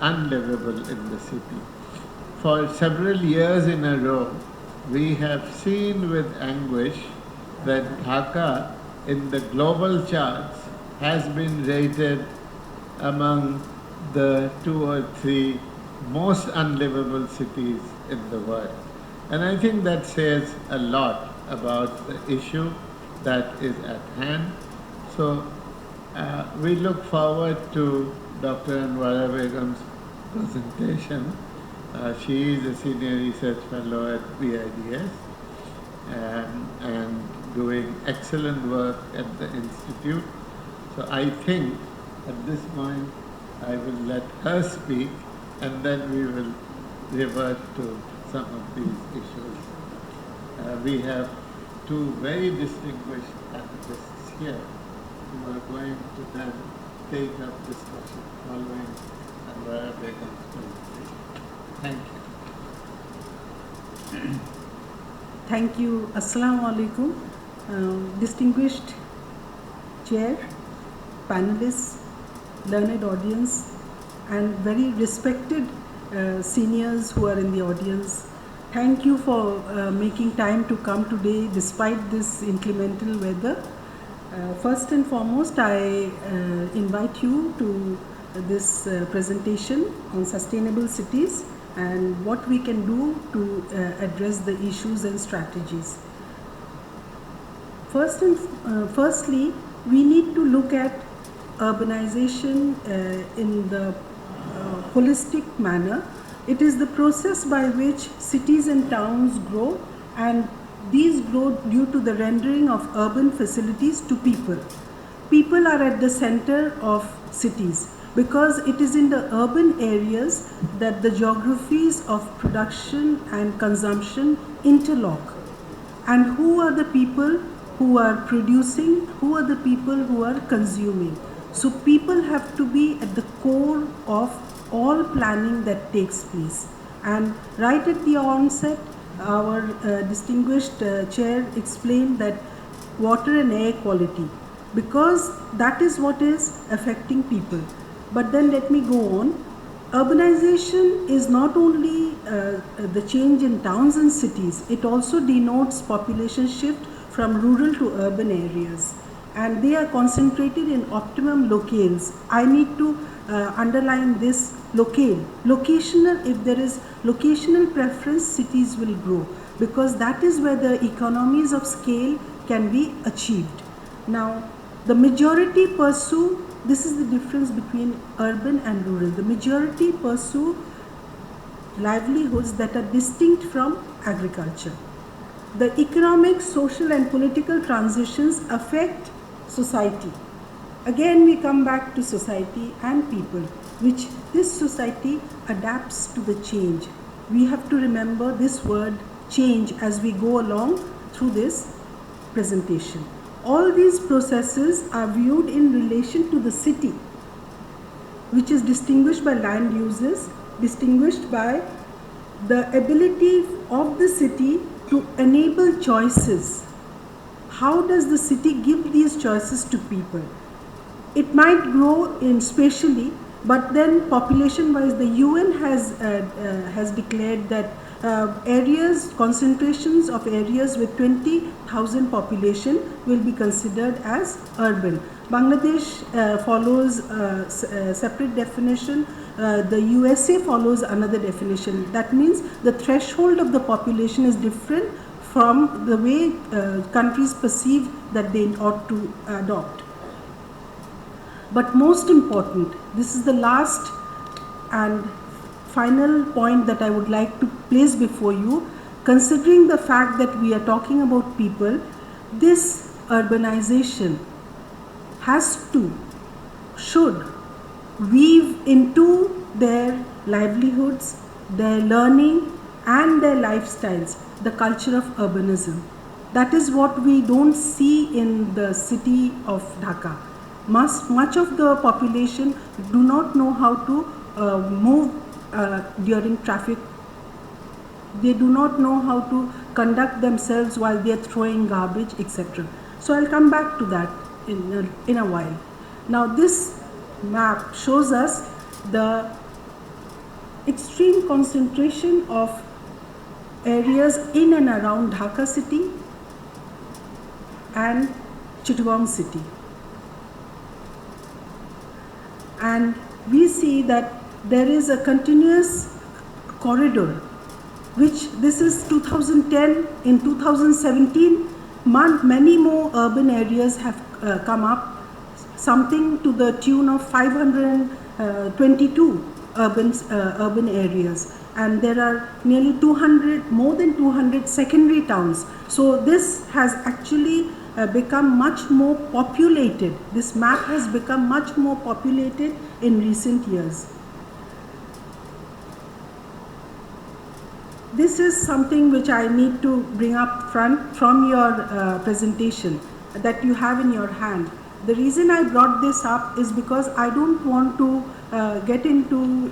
unlivable in the city. For several years in a row, we have seen with anguish that Dhaka in the global charts has been rated among the 2 or 3 most unlivable cities in the world. And I think that says a lot about the issue that is at hand. So we look forward to Dr. Anwara Begum's presentation. She is a senior research fellow at BIDS and doing excellent work at the institute. So I think at this point I will let her speak and then we will revert to some of these issues. We have 2 very distinguished panelists here who are going to then take up discussion following Anwara Begum's presentation. Thank you. Thank you. Assalamu alaikum. Distinguished chair, panelists, learned audience, and very respected seniors who are in the audience. Thank you for making time to come today despite this inclemental weather. First and foremost, I invite you to this presentation on sustainable cities and what we can do to address the issues and strategies. Firstly, we need to look at urbanization in the holistic manner. It is the process by which cities and towns grow, and these grow due to the rendering of urban facilities to people. People are at the center of cities because it is in the urban areas that the geographies of production and consumption interlock. And who are the people who are producing? Who are the people who are consuming? So people have to be at the core of all planning that takes place. And right at the onset, our distinguished chair explained that water and air quality, because that is what is affecting people. But then let me go on. Urbanization is not only the change in towns and cities, it also denotes population shift from rural to urban areas. And they are concentrated in optimum locales. I need to underline this locale. Locational, if there is locational preference, cities will grow because that is where the economies of scale can be achieved. Now, the majority pursue, this is the difference between urban and rural. The majority pursue livelihoods that are distinct from agriculture. The economic, social and political transitions affect society. Again, we come back to society and people, which this society adapts to the change. We have to remember this word change as we go along through this presentation. All these processes are viewed in relation to the city, which is distinguished by land uses, distinguished by the ability of the city to enable choices. How does the city give these choices to people? It might grow in spatially, but then population-wise, the UN has declared that concentrations of areas with 20,000 population will be considered as urban. Bangladesh follows a separate definition. The USA follows another definition. That means the threshold of the population is different from the way countries perceive that they ought to adopt. But most important, this is the last and final point that I would like to place before you. Considering the fact that we are talking about people, this urbanization should weave into their livelihoods, their learning and their lifestyles, the culture of urbanism. That is what we don't see in the city of Dhaka. Much of the population do not know how to move during traffic. They do not know how to conduct themselves while they are throwing garbage, etc. So I'll come back to that in a while. Now this map shows us the extreme concentration of areas in and around Dhaka city and Chittagong city. And we see that there is a continuous corridor, which this is 2010, in 2017, many more urban areas have come up, something to the tune of 522 urban areas, and there are nearly 200, more than 200 secondary towns. So this has actually become much more populated. This map has become much more populated in recent years. This is something which I need to bring up front from your presentation that you have in your hand. The reason I brought this up is because I don't want to get into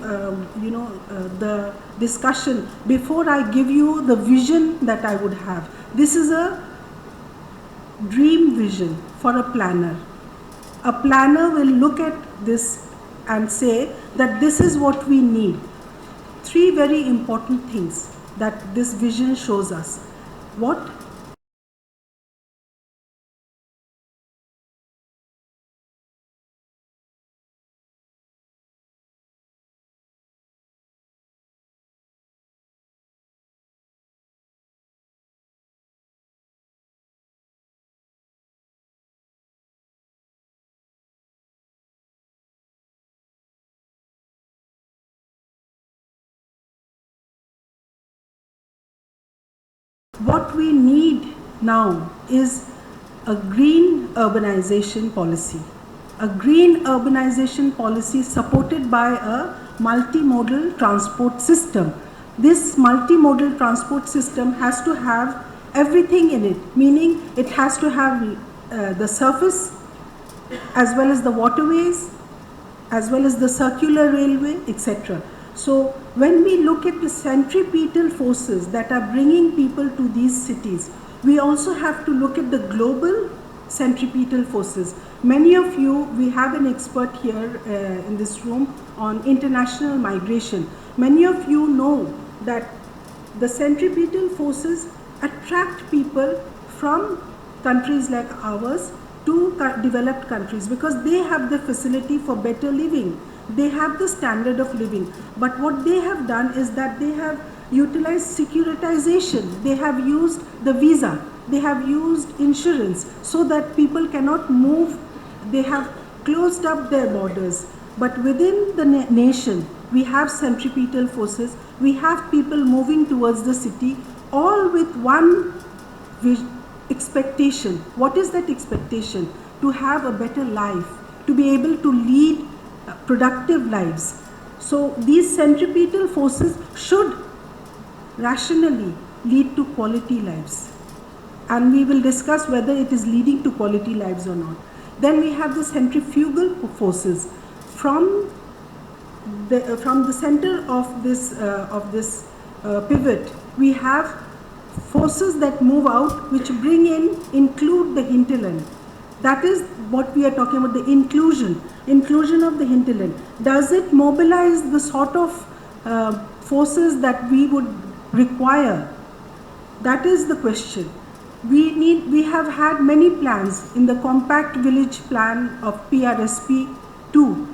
the discussion before I give you the vision that I would have. This is a dream vision for a planner. A planner will look at this and say that this is what we need. Three very important things that this vision shows us. What we need now is a green urbanization policy. A green urbanization policy supported by a multimodal transport system. This multimodal transport system has to have everything in it, meaning it has to have the surface as well as the waterways, as well as the circular railway, etc. So when we look at the centripetal forces that are bringing people to these cities, we also have to look at the global centripetal forces. Many of you, we have an expert here in this room on international migration. Many of you know that the centripetal forces attract people from countries like ours to developed countries because they have the facility for better living. They have the standard of living. But what they have done is that they have utilized securitization. They have used the visa. They have used insurance so that people cannot move. They have closed up their borders. But within the nation, we have centripetal forces. We have people moving towards the city, all with one expectation. What is that expectation? To have a better life, to be able to lead productive lives. So these centripetal forces should rationally lead to quality lives. And we will discuss whether it is leading to quality lives or not. Then we have the centrifugal forces. From the center of this pivot, we have forces that move out, which include the hinterland. That is what we are talking about, the inclusion of the hinterland. Does it mobilize the sort of forces that we would require? That is the question. We have had many plans in the compact village plan of PRSP 2,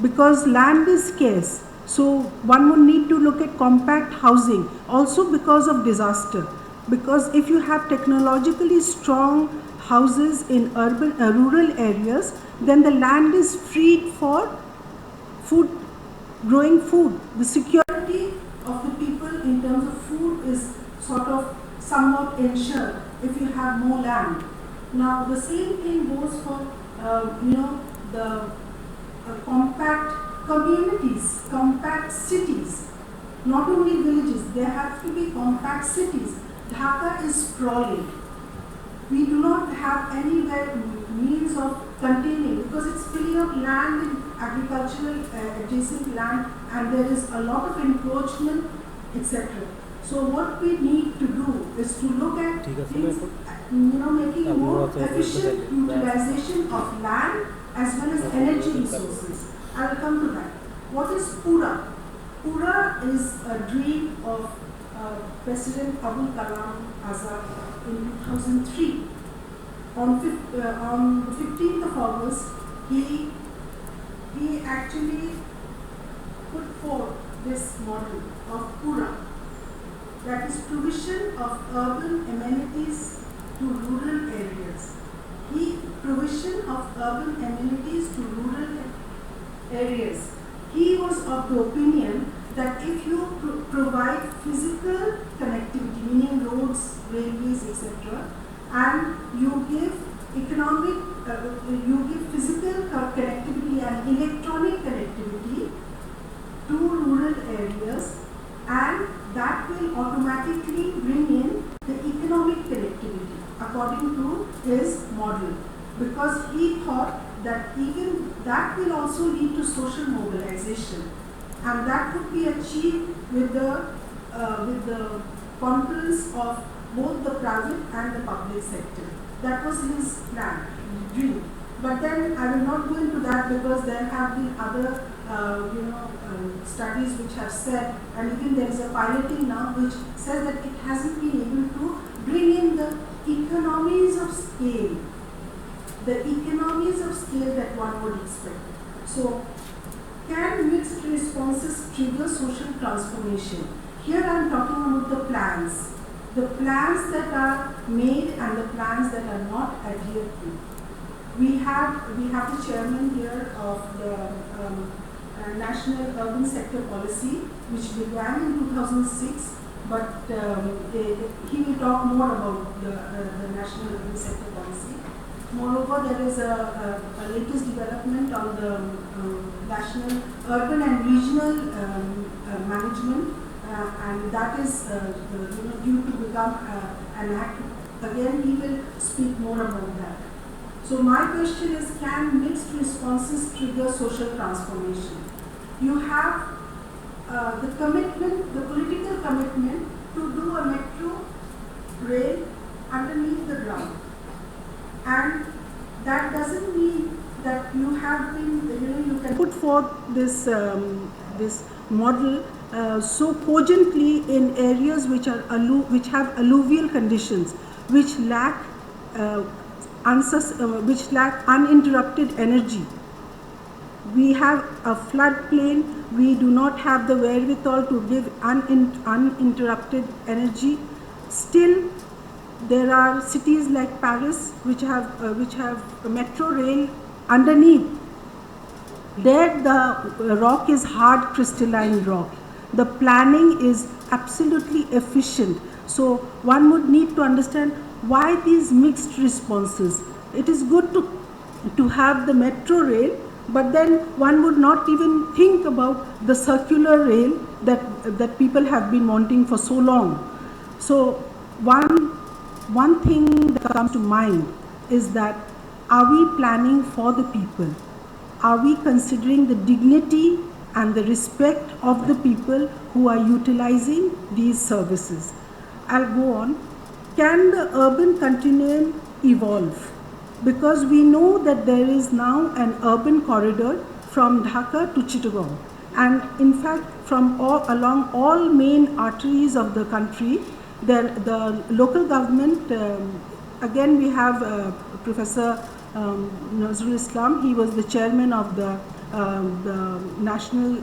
because land is scarce. So one would need to look at compact housing, also because of disaster. Because if you have technologically strong houses in rural areas, then the land is freed for growing food. The security of the people in terms of food is sort of somewhat ensured if you have more land. Now the same thing goes for the compact communities, compact cities, not only villages. There have to be compact cities. Dhaka is sprawling. We do not have anywhere means of containing, because it's filling up land in agricultural adjacent land, and there is a lot of encroachment, etc. So what we need to do is to look at things, making more efficient utilization of land as well as energy resources. I will come to that. What is Pura? Pura is a dream of President Abul Kalam Azad in 2003. On the 15th of August, he actually put forth this model of Pura, that is provision of urban amenities to rural areas. Provision of urban amenities to rural areas. He was of the opinion that if you provide physical connectivity, meaning roads, railways, etc., and you give physical connectivity and electronic connectivity to rural areas, and that will automatically bring in the economic connectivity according to his model, because he thought that even that will also lead to social mobilization, and that could be achieved with the confluence of both the private and the public sector. That was his plan, dream. But then I will not go into that, because there have been other studies which have said, and even there is a piloting now which says that it hasn't been able to bring in the economies of scale, that one would expect. So, can mixed responses trigger social transformation? Here I am talking about the plans that are made and the plans that are not adhered to. We have the chairman here of the National Urban Sector Policy, which began in 2006, but he will talk more about the National Urban Sector Policy. Moreover, there is a latest development on the National Urban and Regional Management, and that is due to become an act. Again, he will speak more about that. So my question is, can mixed responses trigger social transformation? You have the commitment, the political commitment to do a metro rail underneath the ground. And that doesn't mean that you have been, you can put forth this model so cogently in areas which have alluvial conditions, which lack uninterrupted energy. We have a floodplain. We do not have the wherewithal to give uninterrupted energy. Still, there are cities like Paris which have a metro rail underneath. There the rock is hard crystalline rock. The planning is absolutely efficient. So one would need to understand why these mixed responses. It is good to have the metro rail, but then one would not even think about the circular rail that people have been wanting for so long. So one thing that comes to mind is that, are we planning for the people? Are we considering the dignity and the respect of the people who are utilizing these services? I'll go on. Can the urban continuum evolve? Because we know that there is now an urban corridor from Dhaka to Chittagong, and in fact from along all main arteries of the country, the local government, again we have Professor Nazrul, he was the chairman of the National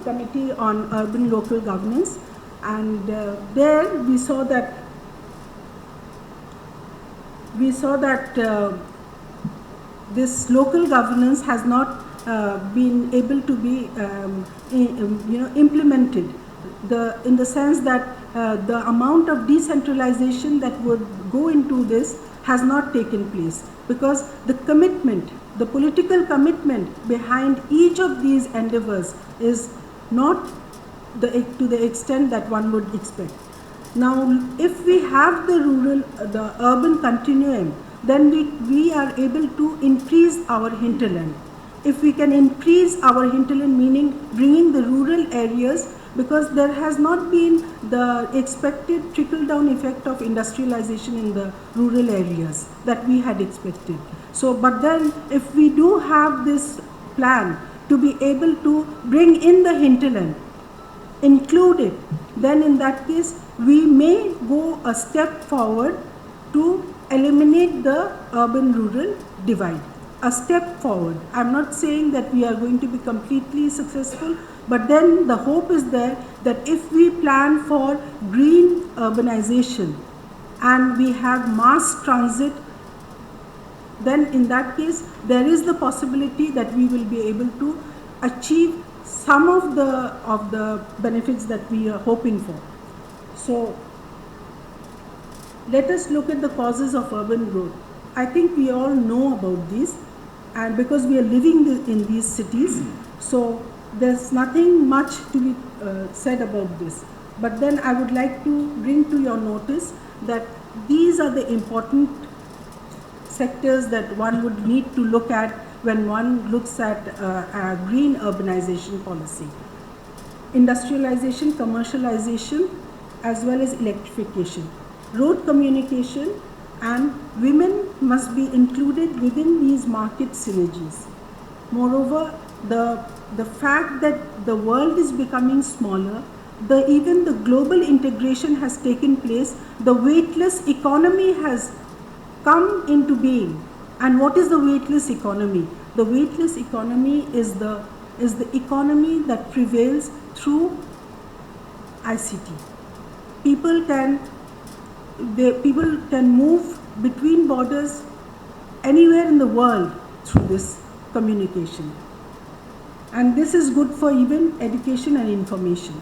Committee on Urban Local Governance, and there we saw that this local governance has not been able to be implemented, in the sense that the amount of decentralization that would go into this has not taken place, because the commitment, the political commitment behind each of these endeavors is not to the extent that one would expect. Now, if we have the urban continuum, then we are able to increase our hinterland. If we can increase our hinterland, meaning bringing the rural areas, because there has not been the expected trickle-down effect of industrialization in the rural areas that we had expected. So, but then if we do have this plan to be able to bring in the hinterland, include it, then in that case we may go a step forward to eliminate the urban-rural divide. A step forward. I'm not saying that we are going to be completely successful, but then the hope is there that if we plan for green urbanization and we have mass transit, then in that case there is the possibility that we will be able to achieve some of the benefits that we are hoping for. So let us look at the causes of urban growth. I think we all know about these, and because we are living in these cities, so there's nothing much to be said about this. But then I would like to bring to your notice that these are the important sectors that one would need to look at when one looks at a green urbanization policy. Industrialization, commercialization, as well as electrification. Road communication and women must be included within these market synergies. Moreover, the fact that the world is becoming smaller, even the global integration has taken place, the weightless economy has come into being. And what is the weightless economy? The weightless economy is the economy that prevails through ICT. People can move between borders anywhere in the world through this communication. And this is good for even education and information.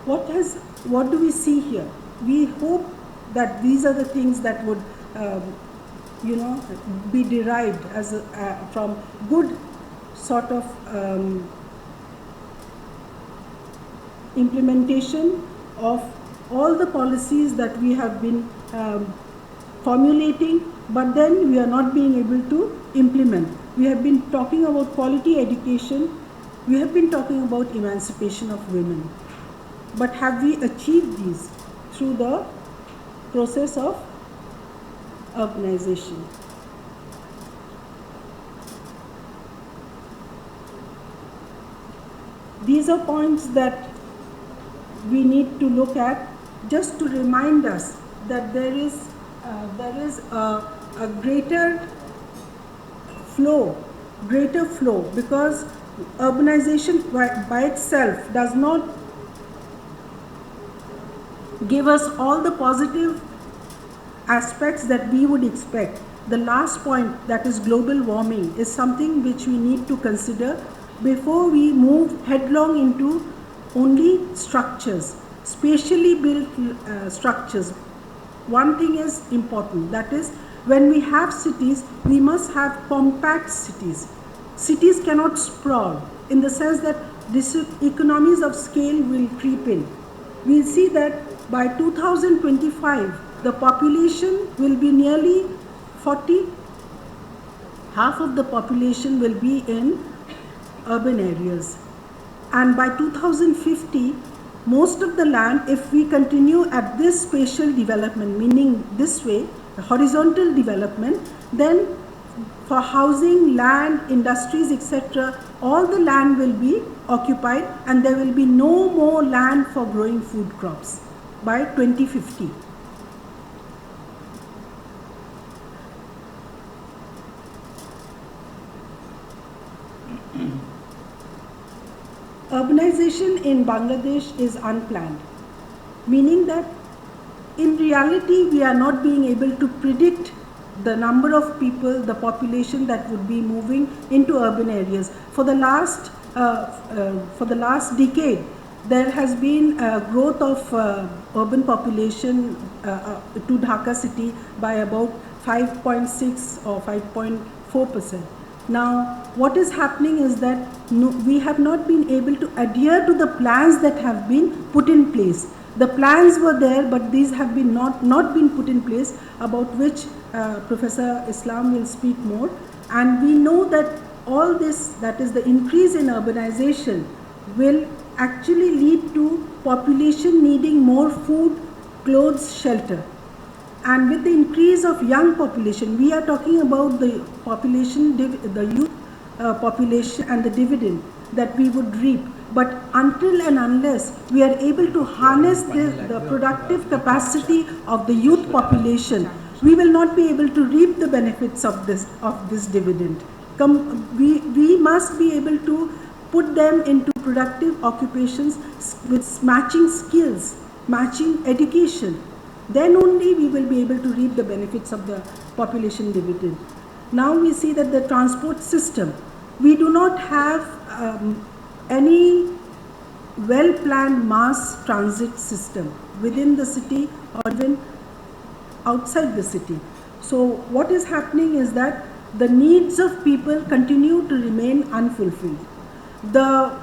What do we see here? We hope that these are the things that would be derived as from good sort of implementation of all the policies that we have been formulating, but then we are not being able to implement. We have been talking about quality education, we have been talking about emancipation of women, but have we achieved these through the process of urbanization? These are points that we need to look at just to remind us that there is a greater flow, because urbanization by itself does not give us all the positive aspects that we would expect. The last point, that is global warming, is something which we need to consider before we move headlong into only structures, spatially built structures. One thing is important, that is, when we have cities, we must have compact cities. Cities cannot sprawl, in the sense that this economies of scale will creep in. We'll see that by 2025, the population will be nearly 40. Half of the population will be in urban areas. And by 2050, most of the land, if we continue at this spatial development, meaning this way, the horizontal development, then for housing, land, industries, etc., all the land will be occupied and there will be no more land for growing food crops by 2050. Urbanization in Bangladesh is unplanned, meaning that in reality we are not being able to predict the number of people, the population that would be moving into urban areas. For the last decade, there has been a growth of urban population to Dhaka city by about 5.6 or 5.4%. Now, what is happening is that we have not been able to adhere to the plans that have been put in place. The plans were there, but these have been not been put in place, about which Professor Islam will speak more. And we know that all this, that is the increase in urbanization, will actually lead to population needing more food, clothes, shelter. And with the increase of young population, we are talking about the population, the youth population and the dividend that we would reap. But until and unless we are able to harness the productive capacity of the youth population, we will not be able to reap the benefits of this dividend. We must be able to put them into productive occupations with matching skills, matching education. Then only we will be able to reap the benefits of the population dividend. Now we see that the transport system, we do not have any well-planned mass transit system within the city or even outside the city. So what is happening is that the needs of people continue to remain unfulfilled. The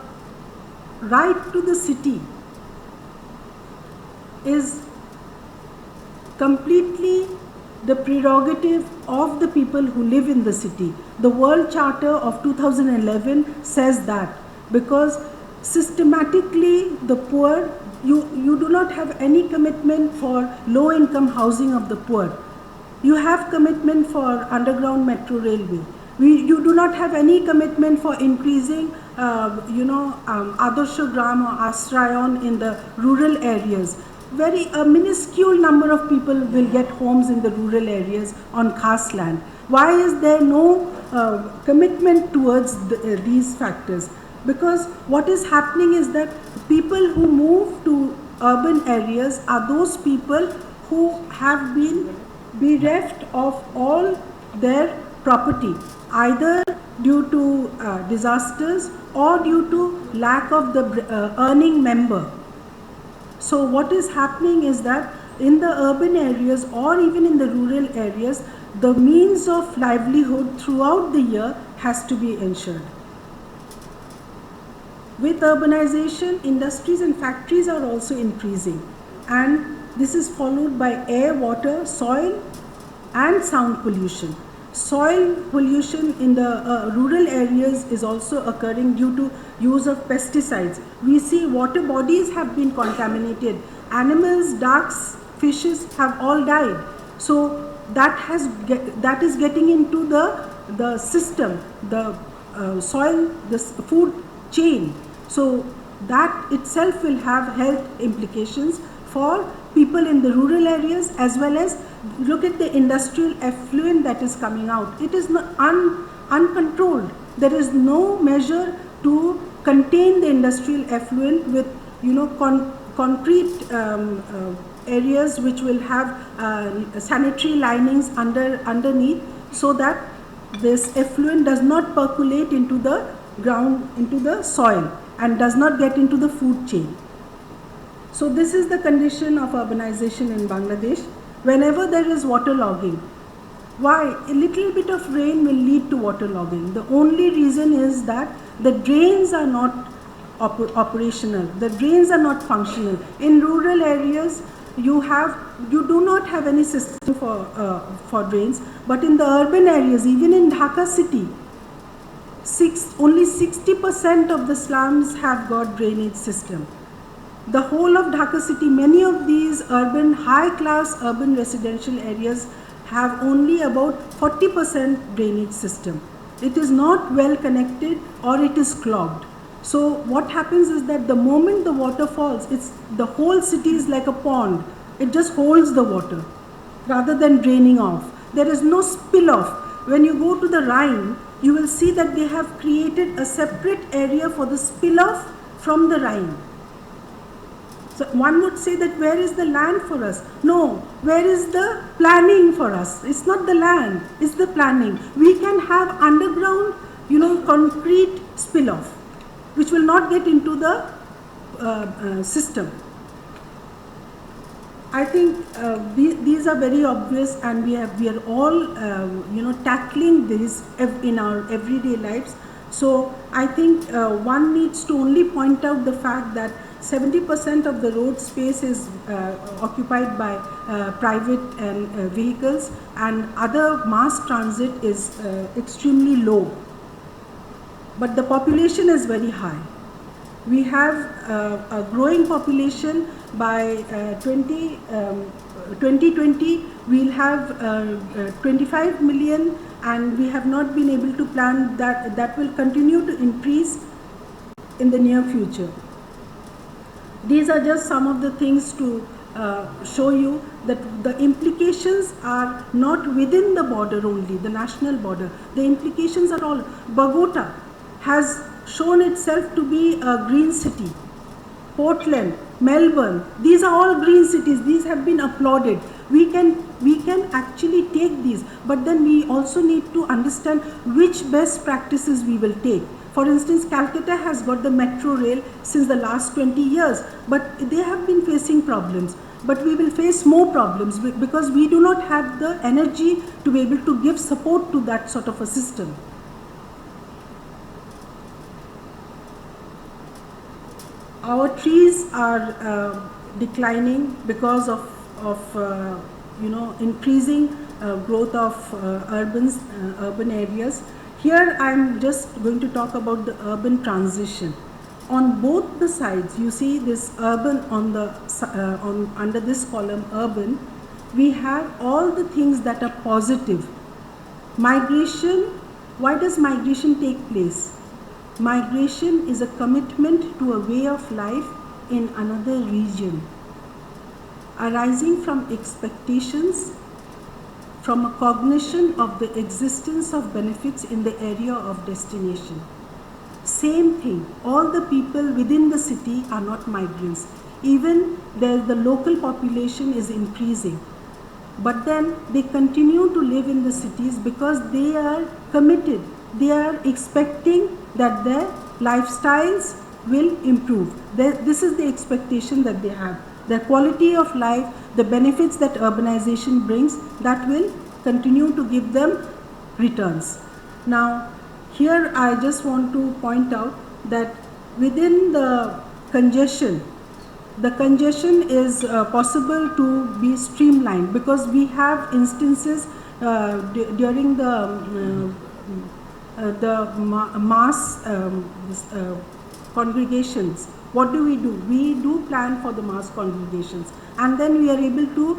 right to the city is completely the prerogative of the people who live in the city. The World Charter of 2011 says that, because systematically the poor, you do not have any commitment for low income housing of the poor. You have commitment for underground metro railway. You do not have any commitment for increasing Adarsh Gram or Asrayon in the rural areas. A minuscule number of people will get homes in the rural areas on khas land. Why is there no commitment towards these factors? Because what is happening is that people who move to urban areas are those people who have been bereft of all their property, either due to disasters or due to lack of the earning member. So what is happening is that in the urban areas or even in the rural areas, the means of livelihood throughout the year has to be ensured. With urbanization, industries and factories are also increasing, and this is followed by air, water, soil and sound pollution. Soil pollution in the rural areas is also occurring due to use of pesticides. We see water bodies have been contaminated. Animals, ducks, fishes have all died. So that is getting into the system, the soil, the food chain. So that itself will have health implications for people in the rural areas, as well as look at the industrial effluent that is coming out. It is not uncontrolled. There is no measure to contain the industrial effluent with concrete areas which will have sanitary linings underneath, so that this effluent does not percolate into the ground, into the soil, and does not get into the food chain. So this is the condition of urbanization in Bangladesh. Whenever there is waterlogging, why? A little bit of rain will lead to waterlogging. The only reason is that the drains are not operational. The drains are not functional. In rural areas, you do not have any system for drains, but in the urban areas, even in Dhaka city, only 60% of the slums have got drainage system. The whole of Dhaka city, many of these high-class urban residential areas have only about 40% drainage system. It is not well connected, or it is clogged. So what happens is that the moment the water falls, the whole city is like a pond. It just holds the water rather than draining off. There is no spill off. When you go to the Rhine, you will see that they have created a separate area for the spill off from the Rhine. So one would say that where is the land for us? No, where is the planning for us? It's not the land, it's the planning. We can have underground, concrete spill off, which will not get into the system. I think these are very obvious, and we are all tackling this in our everyday lives. So I think one needs to only point out the fact that 70% of the road space is occupied by private and vehicles, and other mass transit is extremely low. But the population is very high. We have a growing population. By 2020, we'll have 25 million, and we have not been able to plan that. That will continue to increase in the near future. These are just some of the things to show you that the implications are not within the border only, the national border. The implications are all. Bogota has shown itself to be a green city. Portland, Melbourne, these are all green cities. These have been applauded. We can actually take these, but then we also need to understand which best practices we will take. For instance, Calcutta has got the metro rail since the last 20 years, but they have been facing problems. But we will face more problems because we do not have the energy to be able to give support to that sort of a system. Our trees are declining because of increasing growth of urban areas. Here I am just going to talk about the urban transition. On both the sides, you see this urban on the under this column urban, we have all the things that are positive. Migration. Why does migration take place? Migration is a commitment to a way of life in another region, arising from expectations, from a cognition of the existence of benefits in the area of destination. Same thing, all the people within the city are not migrants. Even the local population is increasing. But then they continue to live in the cities because they are committed. They are expecting that their lifestyles will improve. This is the expectation that they have. Their quality of life, the benefits that urbanization brings, that will continue to give them returns. Now, here I just want to point out that within the congestion is possible to be streamlined because we have instances during the mass congregations. What do? We do plan for the mass congregations, and then we are able to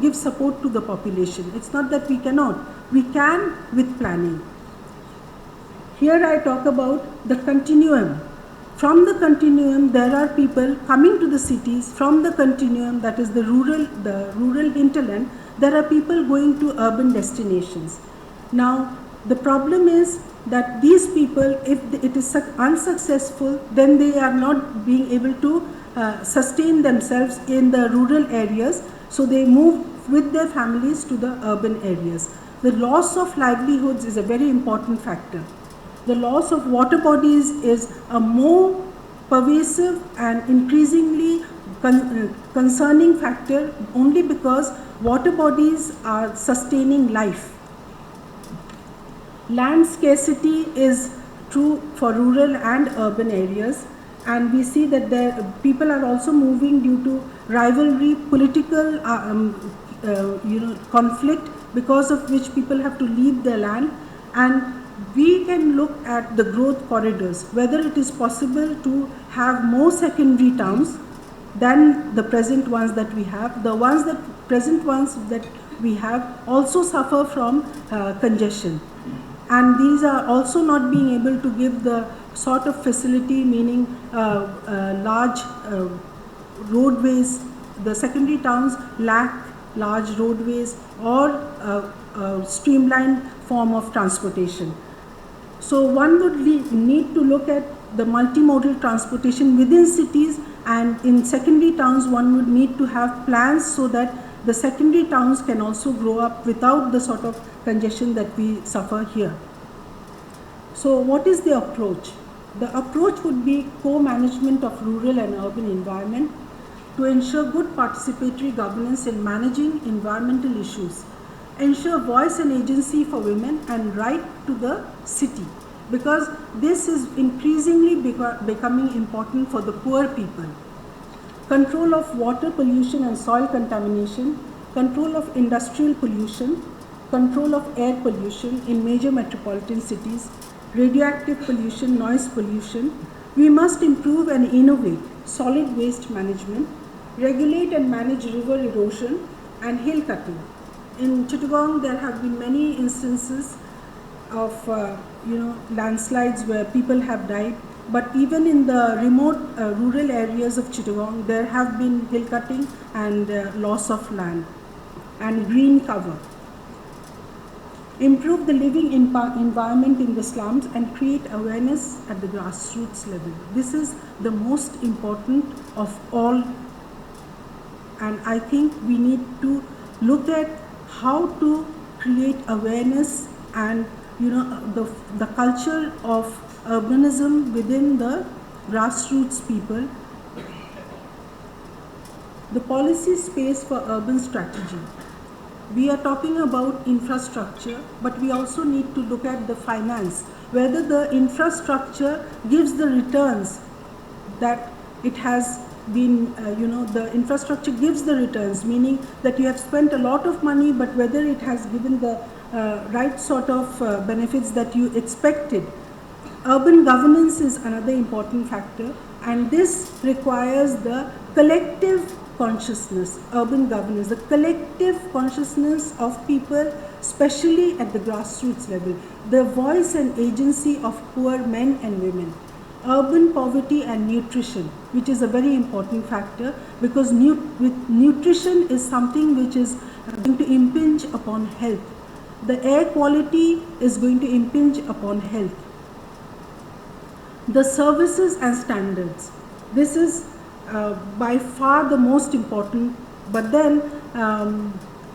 give support to the population. It's not that we cannot. We can with planning. Here I talk about the continuum. From the continuum, there are people coming to the cities. From the continuum, that is the rural hinterland, there are people going to urban destinations. Now, the problem is that these people, if it is unsuccessful, then they are not being able to sustain themselves in the rural areas, so they move with their families to the urban areas. The loss of livelihoods is a very important factor. The loss of water bodies is a more pervasive and increasingly concerning factor, only because water bodies are sustaining life. Land scarcity is true for rural and urban areas, and we see that people are also moving due to rivalry, political conflict, because of which people have to leave their land. And we can look at the growth corridors, whether it is possible to have more secondary towns than the present ones that we have. The present ones that we have also suffer from congestion. And these are also not being able to give the sort of facility, meaning large roadways. The secondary towns lack large roadways or streamlined form of transportation. So one would need to look at the multimodal transportation within cities, and in secondary towns one would need to have plans so that the secondary towns can also grow up without the sort of congestion that we suffer here. So what is the approach? The approach would be co-management of rural and urban environment to ensure good participatory governance in managing environmental issues, ensure voice and agency for women, and right to the city, because this is increasingly becoming important for the poor people. Control of water pollution and soil contamination, control of industrial pollution, control of air pollution in major metropolitan cities, radioactive pollution, noise pollution, We must improve and innovate solid waste management, regulate and manage river erosion and hill cutting. In Chittagong, there have been many instances of landslides where people have died. But even in the remote rural areas of Chittagong, there have been hill cutting and loss of land and green cover. Improve the living environment in the slums and create awareness at the grassroots level. This is the most important of all, and I think we need to look at how to create awareness and the culture of urbanism within the grassroots people. The policy space for urban strategy. We are talking about infrastructure, but we also need to look at the finance, whether the infrastructure gives the returns that it has been, the infrastructure gives the returns, meaning that you have spent a lot of money, but whether it has given the right sort of benefits that you expected. Urban governance is another important factor, and this requires the collective consciousness, urban governance, the collective consciousness of people, especially at the grassroots level, the voice and agency of poor men and women. Urban poverty and nutrition, which is a very important factor, because nutrition is something which is going to impinge upon health. The air quality is going to impinge upon health. The services and standards. This is by far the most important, but then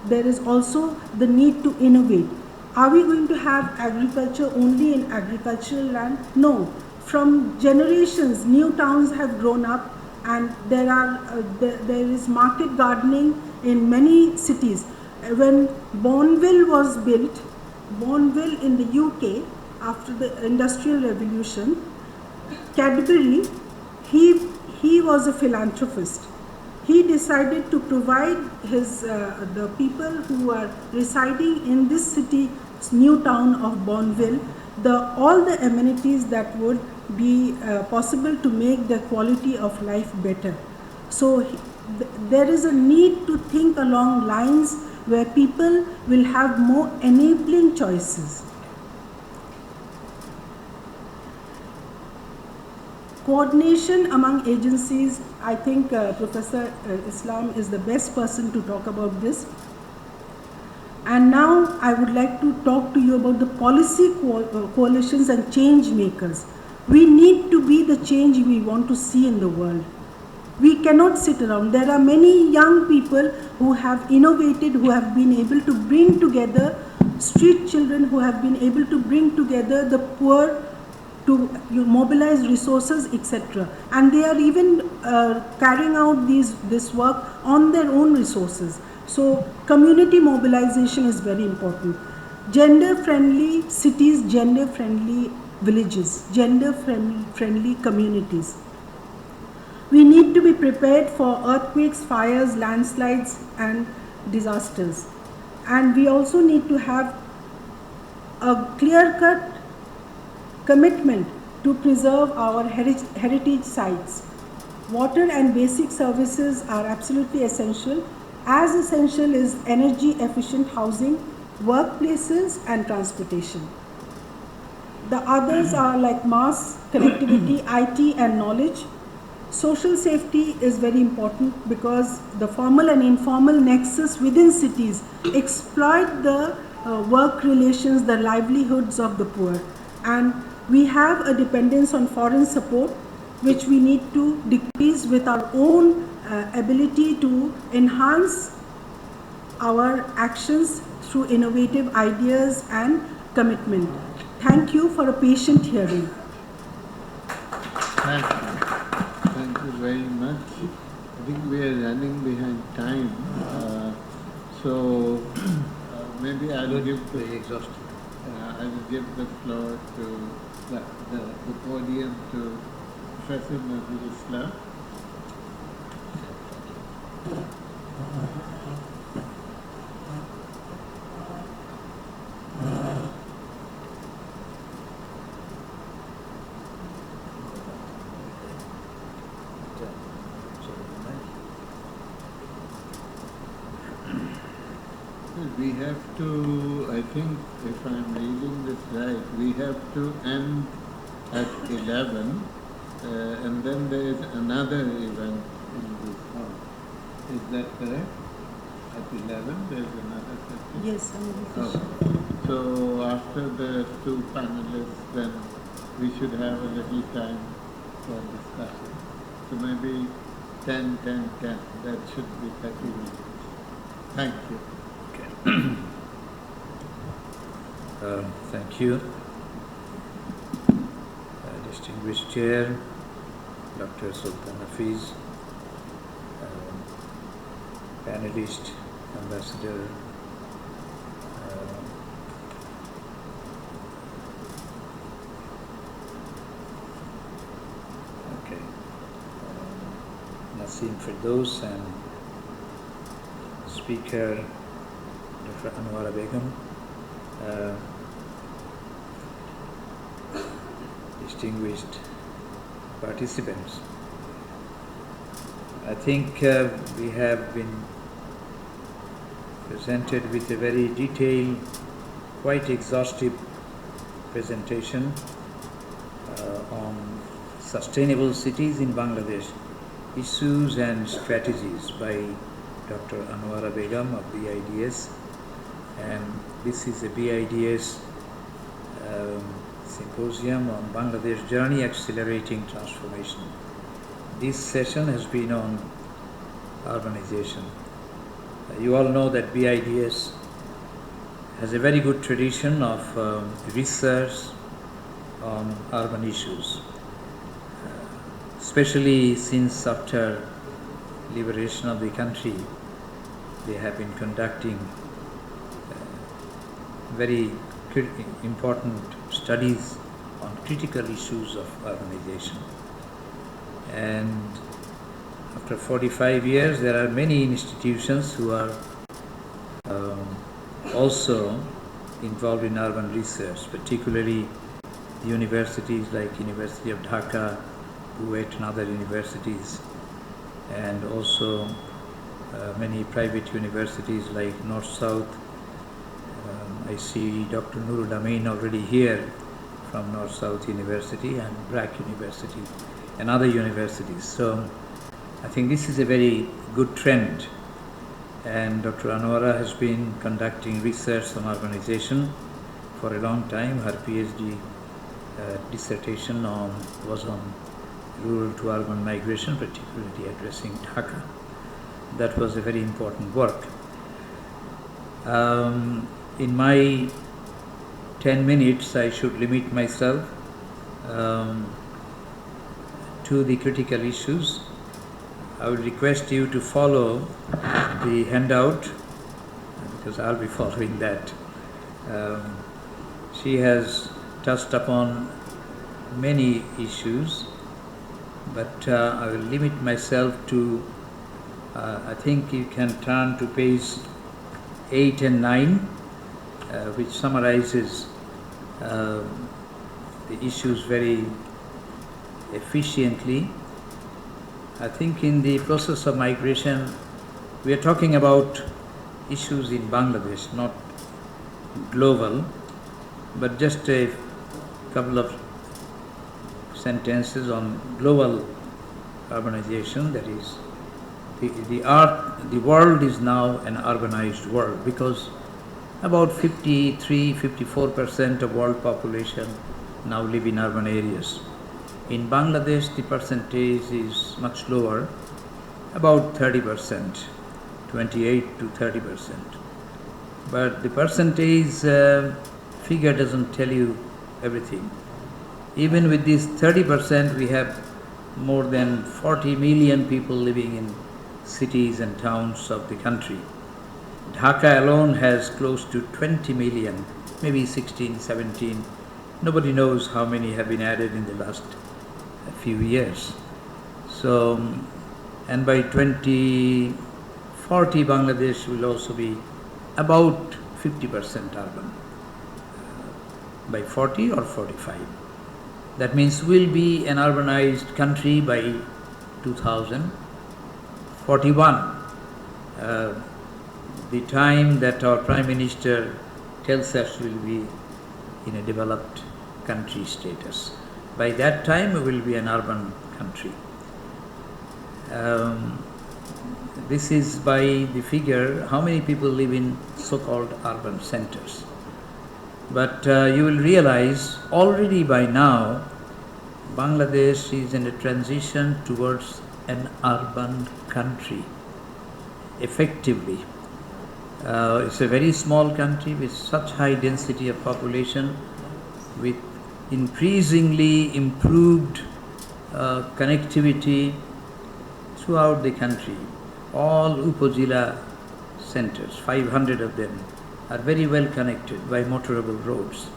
there is also the need to innovate. Are we going to have agriculture only in agricultural land? No. From generations, new towns have grown up, and there is market gardening in many cities. When Bournville was built, Bournville in the UK, after the Industrial Revolution, Cadbury, he was a philanthropist. He decided to provide the people who are residing in this city, new town of Bournville, all the amenities that would be possible to make their quality of life better. So there is a need to think along lines where people will have more enabling choices. Coordination among agencies. I think Professor Islam is the best person to talk about this. And now I would like to talk to you about the policy coalitions and change makers. We need to be the change we want to see in the world. We cannot sit around. There are many young people who have innovated, who have been able to bring together street children, who have been able to bring together the poor, to mobilize resources, etc. And they are even carrying out this work on their own resources. So community mobilization is very important. Gender-friendly cities, gender-friendly villages, gender-friendly communities. We need to be prepared for earthquakes, fires, landslides and disasters. And we also need to have a clear-cut commitment to preserve our heritage sites. Water and basic services are absolutely essential. As essential is energy efficient housing, workplaces and transportation. The others are like mass connectivity, IT and knowledge. Social safety is very important because the formal and informal nexus within cities exploit the work relations, the livelihoods of the poor. And we have a dependence on foreign support, which we need to decrease with our own ability to enhance our actions through innovative ideas and commitment. Thank you for a patient hearing. Thank you very much. I think we are running behind time. So maybe I will give the floor to the podium to Professor Nazrul. we have to, I think, if I'm reading this right, we have to end at 11, and then there is another event in this hall. Is that correct? At 11, there is another session? Yes, another Oh. session. So after the two panelists, then we should have a little time for discussion. So maybe 10, 10, 10. That should be 30 minutes. Thank you. Thank you. Distinguished Chair, Dr. Sultan Hafeez, Panelist, Ambassador, Nasim, Firdaus, and Speaker Dr. Anwara Begum, distinguished participants. I think we have been presented with a very detailed, quite exhaustive presentation on sustainable cities in Bangladesh, issues and strategies by Dr. Anwara Begum of BIDS, and this is a BIDS symposium on Bangladesh Journey Accelerating Transformation. This session has been on urbanization. You all know that BIDS has a very good tradition of research on urban issues, especially since after liberation of the country. They have been conducting very important studies on critical issues of urbanization. And after 45 years, there are many institutions who are also involved in urban research, particularly universities like University of Dhaka, Kuwait and other universities, and also many private universities like North-South. I see Dr. Nurul Amin already here from North-South University and BRAC University and other universities. So I think this is a very good trend, and Dr. Anwara has been conducting research on urbanization for a long time. Her PhD dissertation was on rural to urban migration, particularly addressing Dhaka. That was a very important work. In my 10 minutes, I should limit myself to the critical issues. I would request you to follow the handout because I'll be following that. She has touched upon many issues, but I will limit myself to, I think you can turn to page 8 and 9, which summarizes the issues very efficiently. I think in the process of migration, we are talking about issues in Bangladesh, not global, but just a couple of sentences on global urbanization. That is, the world is now an urbanized world because about 53-54% of world population now live in urban areas. In Bangladesh, the percentage is much lower, about 30%, 28 to 30%. But the percentage figure doesn't tell you everything. Even with this 30%, we have more than 40 million people living in cities and towns of the country. Dhaka alone has close to 20 million, maybe 16, 17. Nobody knows how many have been added in the last few years. So, and by 2040, Bangladesh will also be about 50% urban, by 40 or 45. That means we'll be an urbanized country by 2041. the time that our Prime Minister tells us will be in a developed country status. By that time, we will be an urban country. This is by the figure how many people live in so-called urban centers. But you will realize already by now, Bangladesh is in a transition towards an urban country, effectively. It's a very small country with such high density of population, with increasingly improved connectivity throughout the country. All Upazila centers, 500 of them, are very well connected by motorable roads.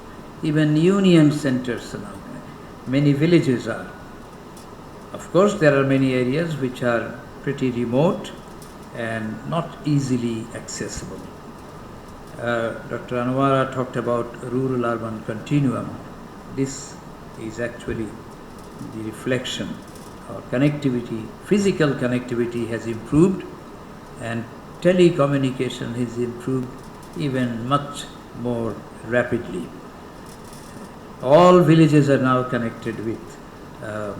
Even union centers now, many villages are. Of course, there are many areas which are pretty remote and not easily accessible. Dr. Anwara talked about rural-urban continuum. This is actually the reflection. Our connectivity, physical connectivity has improved, and telecommunication has improved even much more rapidly. All villages are now connected with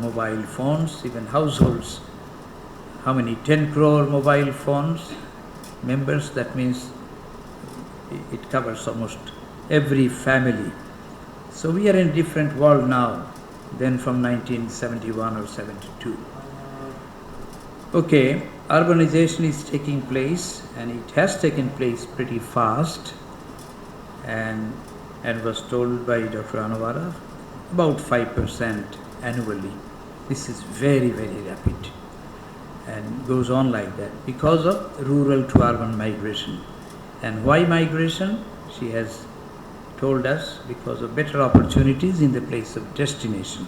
mobile phones, even households. How many? 10 crore mobile phones members, that means it covers almost every family. So we are in a different world now than from 1971 or 72. Okay, urbanization is taking place, and it has taken place pretty fast, and was told by Dr. Anwara, about 5% annually. This is very, very rapid and goes on like that because of rural to urban migration. And why migration? She has told us because of better opportunities in the place of destination.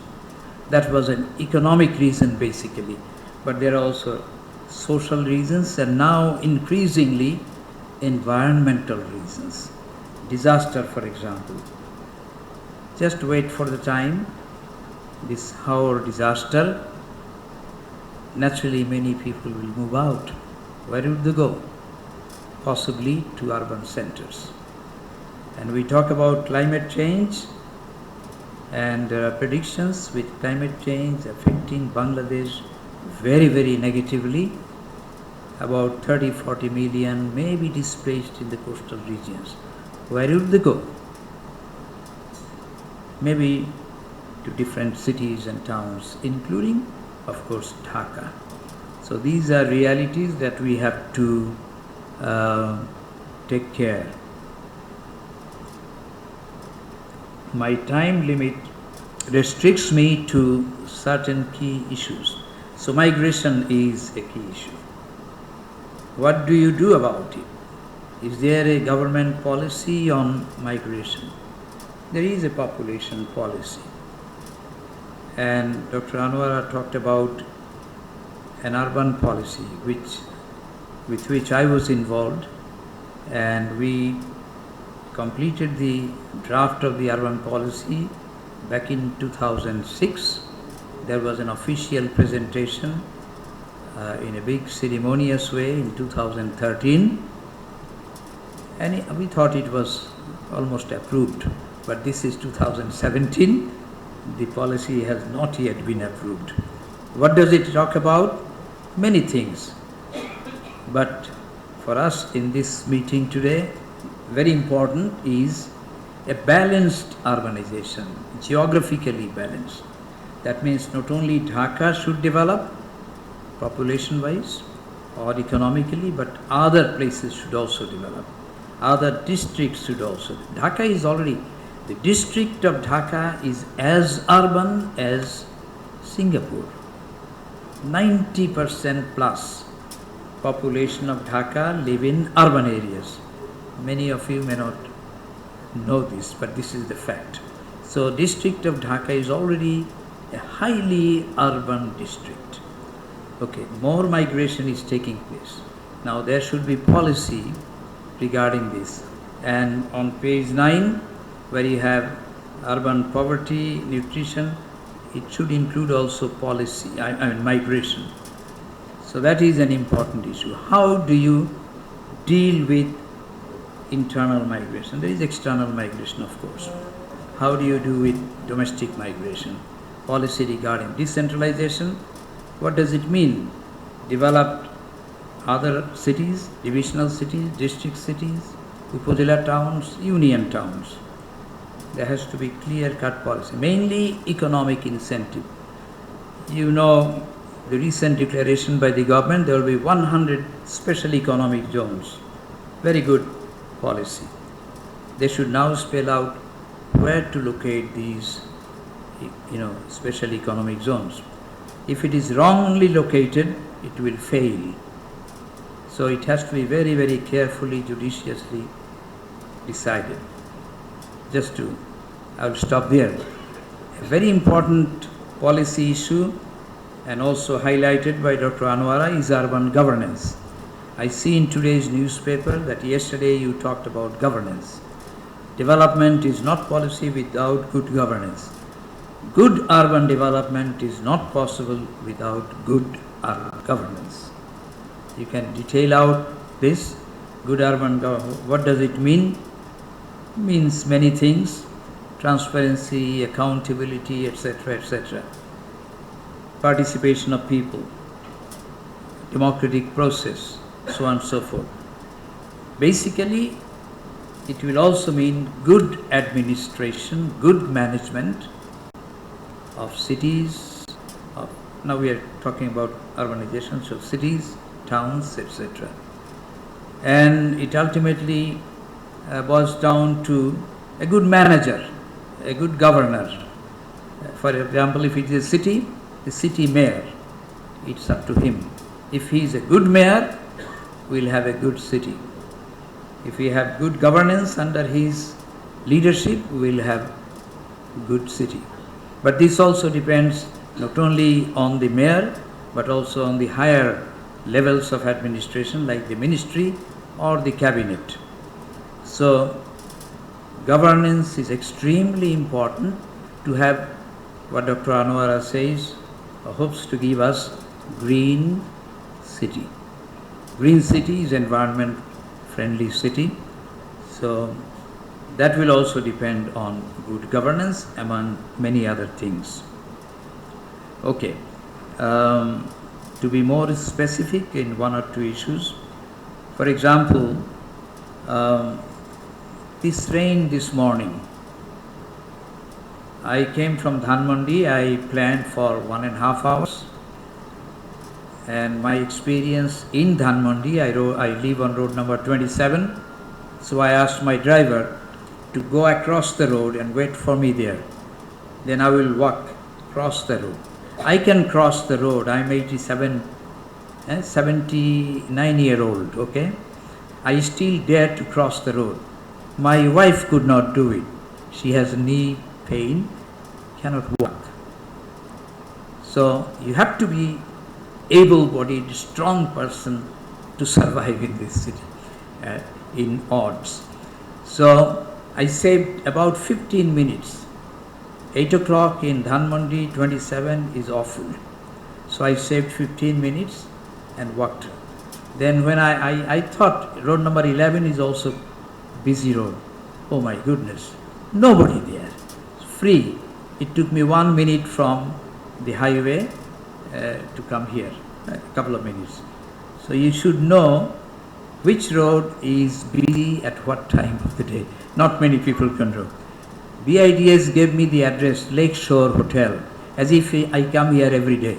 That was an economic reason basically, but there are also social reasons and now increasingly environmental reasons. Disaster, for example. Just wait for the time, this Haur disaster, naturally many people will move out. Where would they go? Possibly to urban centers. And we talk about climate change, and there are predictions with climate change affecting Bangladesh very, very negatively. About 30-40 million may be displaced in the coastal regions. Where would they go? Maybe to different cities and towns, including, of course, Dhaka. So these are realities that we have to take care. My time limit restricts me to certain key issues. So migration is a key issue. What do you do about it? Is there a government policy on migration? There is a population policy. And Dr. Anwara talked about an urban policy with which I was involved, and we completed the draft of the urban policy back in 2006. There was an official presentation in a big ceremonious way in 2013, and we thought it was almost approved. But this is 2017, the policy has not yet been approved. What does it talk about? Many things. But for us in this meeting today, very important is a balanced urbanization, geographically balanced. That means not only Dhaka should develop population-wise or economically, but other places should also develop. Other districts should also. Dhaka is already, the district of Dhaka is as urban as Singapore. 90% plus population of Dhaka live in urban areas. Many of you may not know this, but this is the fact. So district of Dhaka is already a highly urban district. Okay, more migration is taking place. Now there should be policy regarding this. And on page 9, where you have urban poverty, nutrition, it should include also policy, I mean migration. So that is an important issue. How do you deal with internal migration. There is external migration, of course. How do you do with domestic migration? Policy regarding decentralization. What does it mean? Developed other cities, divisional cities, district cities, upazila towns, union towns. There has to be clear-cut policy, mainly economic incentive. You know, the recent declaration by the government, there will be 100 special economic zones. Very good policy. They should now spell out where to locate these, special economic zones. If it is wrongly located, it will fail. So it has to be very, very carefully, judiciously decided. I will stop there. A very important policy issue, and also highlighted by Dr. Anwara, is urban governance. I see in today's newspaper that yesterday you talked about governance. Development is not policy without good governance. Good urban development is not possible without good urban governance. You can detail out this. Good urban governance, what does it mean? It means many things: transparency, accountability, etc., etc. Participation of people, democratic process, so on and so forth. Basically, it will also mean good administration, good management of cities. Now we are talking about urbanizations of cities, towns, etc. And it ultimately boils down to a good manager, a good governor. For example, if it is a city, the city mayor, it's up to him. If he is a good mayor, we'll have a good city. If we have good governance under his leadership, we'll have good city. But this also depends not only on the mayor, but also on the higher levels of administration, like the ministry or the cabinet. So governance is extremely important to have what Dr. Anwara says, hopes to give us green city. Green city is environment friendly city. So that will also depend on good governance, among many other things. Okay. To be more specific in one or two issues, for example, this rain this morning. I came from Dhanmandi. I planned for 1.5 hours, and my experience in Dhanmandi, I live on road number 27, so I asked my driver to go across the road and wait for me there. Then I will walk across the road. I can cross the road. I'm 79-year-old, okay? I still dare to cross the road. My wife could not do it. She has knee pain, cannot walk. So you have to be able-bodied, strong person to survive in this city, in odds. So I saved about 15 minutes. 8 o'clock in Dhanmandi 27 is awful. So I saved 15 minutes and walked. Then when I thought road number 11 is also busy road. Oh my goodness, nobody there. It's free. It took me 1 minute from the highway to come here, a couple of minutes. So you should know which road is busy at what time of the day. Not many people can know. BIDS gave me the address, Lakeshore Hotel, as if I come here every day.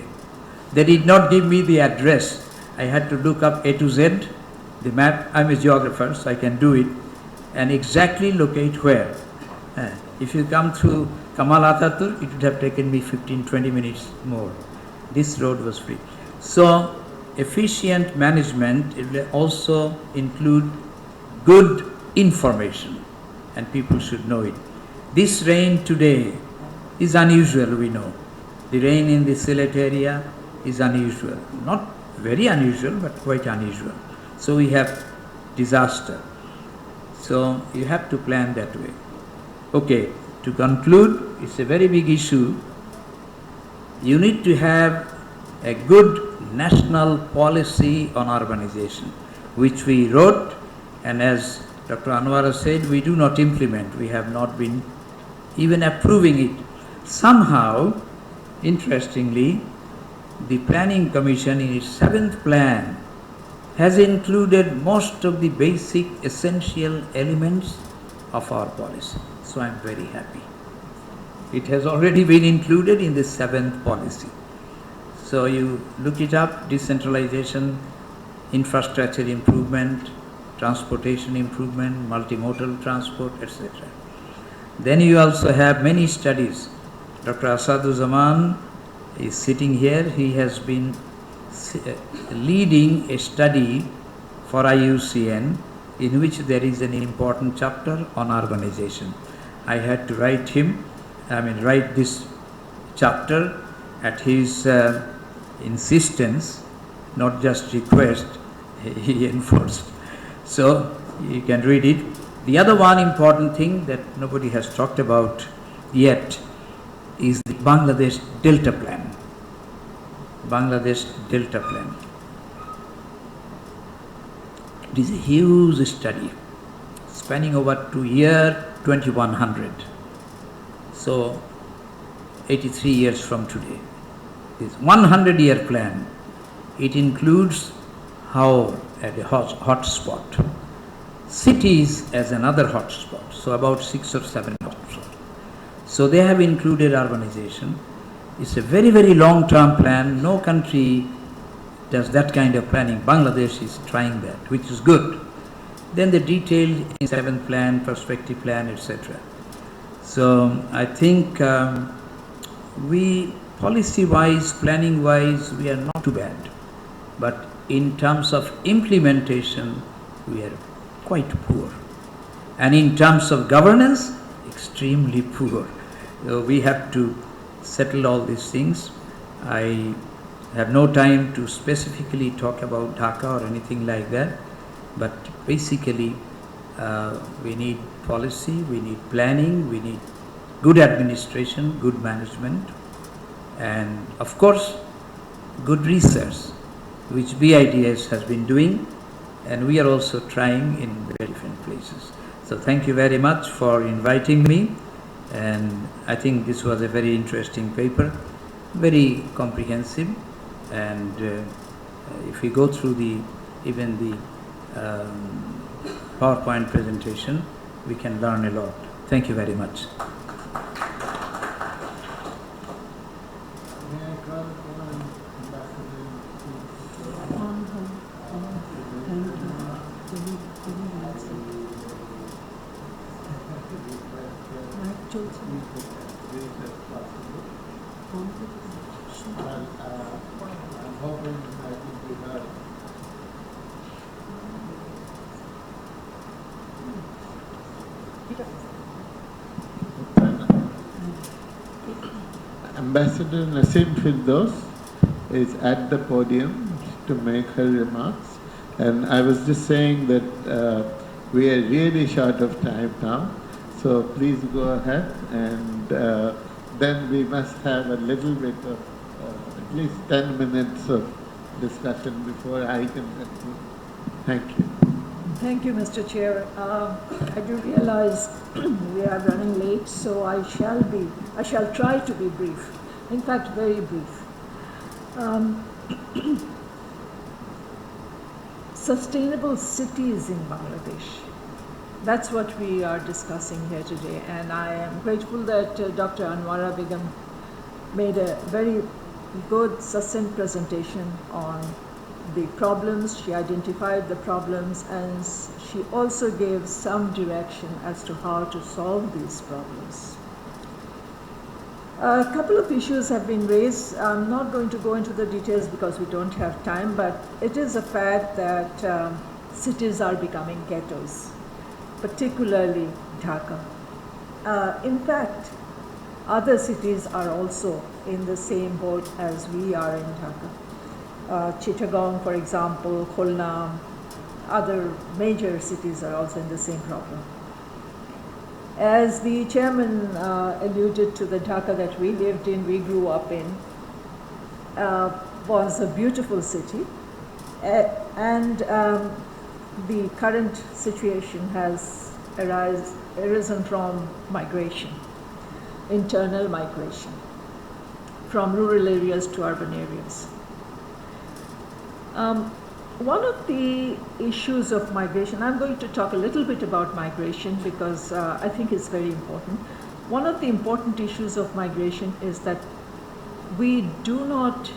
They did not give me the address. I had to look up A to Z, the map. I'm a geographer, so I can do it, and exactly locate where. If you come through Kamal Ataturk, it would have taken me 15-20 minutes more. This road was free. So efficient management will also include good information, and people should know it. This rain today is unusual, we know. The rain in the Sylhet area is unusual. Not very unusual, but quite unusual. So we have disaster. So you have to plan that way. Okay, to conclude, it's a very big issue. You need to have a good national policy on urbanization. which we wrote, and as Dr. Anwara said, we do not implement. We have not been even approving it. Somehow, interestingly, the Planning Commission in its 7th plan has included most of the basic essential elements of our policy. So I am very happy. It has already been included in the 7th policy. So you look it up: decentralization, infrastructure improvement, transportation improvement, multimodal transport, etc. Then you also have many studies. Dr. Asaduzaman is sitting here. He has been leading a study for IUCN in which there is an important chapter on urbanization. I had to write this chapter at his insistence, not just request. He enforced. So you can read it. The other one important thing that nobody has talked about yet is the Bangladesh Delta Plan. Bangladesh Delta Plan. It is a huge study spanning over to year 2100. So 83 years from today. This 100-year plan. It includes how at a hot spot. Cities as another hot spot. So about 6 or 7 hot spots. So they have included urbanization. It's a very, very long-term plan. No country does that kind of planning. Bangladesh is trying that, which is good. Then the detailed in 7th plan, perspective plan, etc. So I think we, policy-wise, planning-wise, we are not too bad. But in terms of implementation, we are quite poor. And in terms of governance, extremely poor. So we have to settle all these things. I have no time to specifically talk about Dhaka or anything like that, but basically we need policy, we need planning, we need good administration, good management, and of course good research, which BIDS has been doing, and we are also trying in very different places. So thank you very much for inviting me, and I think this was a very interesting paper, very comprehensive, and if we go through even the PowerPoint presentation, we can learn a lot. Thank you very much. Ambassador Nasim Firdaus is at the podium to make her remarks, and I was just saying that we are really short of time now, so please go ahead, and then we must have a little bit of at least 10 minutes of discussion before I can conclude. Thank you. Thank you, Mr. Chair. I do realize we are running late, so I shall try to be brief. In fact, very brief. Sustainable cities in Bangladesh. That's what we are discussing here today, and I am grateful that Dr. Anwara Begum made a very good, succinct presentation on the problems. She identified the problems, and she also gave some direction as to how to solve these problems. A couple of issues have been raised. I'm not going to go into the details because we don't have time, but it is a fact that cities are becoming ghettos, particularly Dhaka. In fact, other cities are also in the same boat as we are in Dhaka. Chittagong, for example, Khulna, other major cities are also in the same problem. As the chairman alluded to, the Dhaka that we lived in, we grew up in, was a beautiful city. And the current situation has arisen from migration, internal migration, from rural areas to urban areas. One of the issues of migration, I'm going to talk a little bit about migration because I think it's very important. One of the important issues of migration is that we do not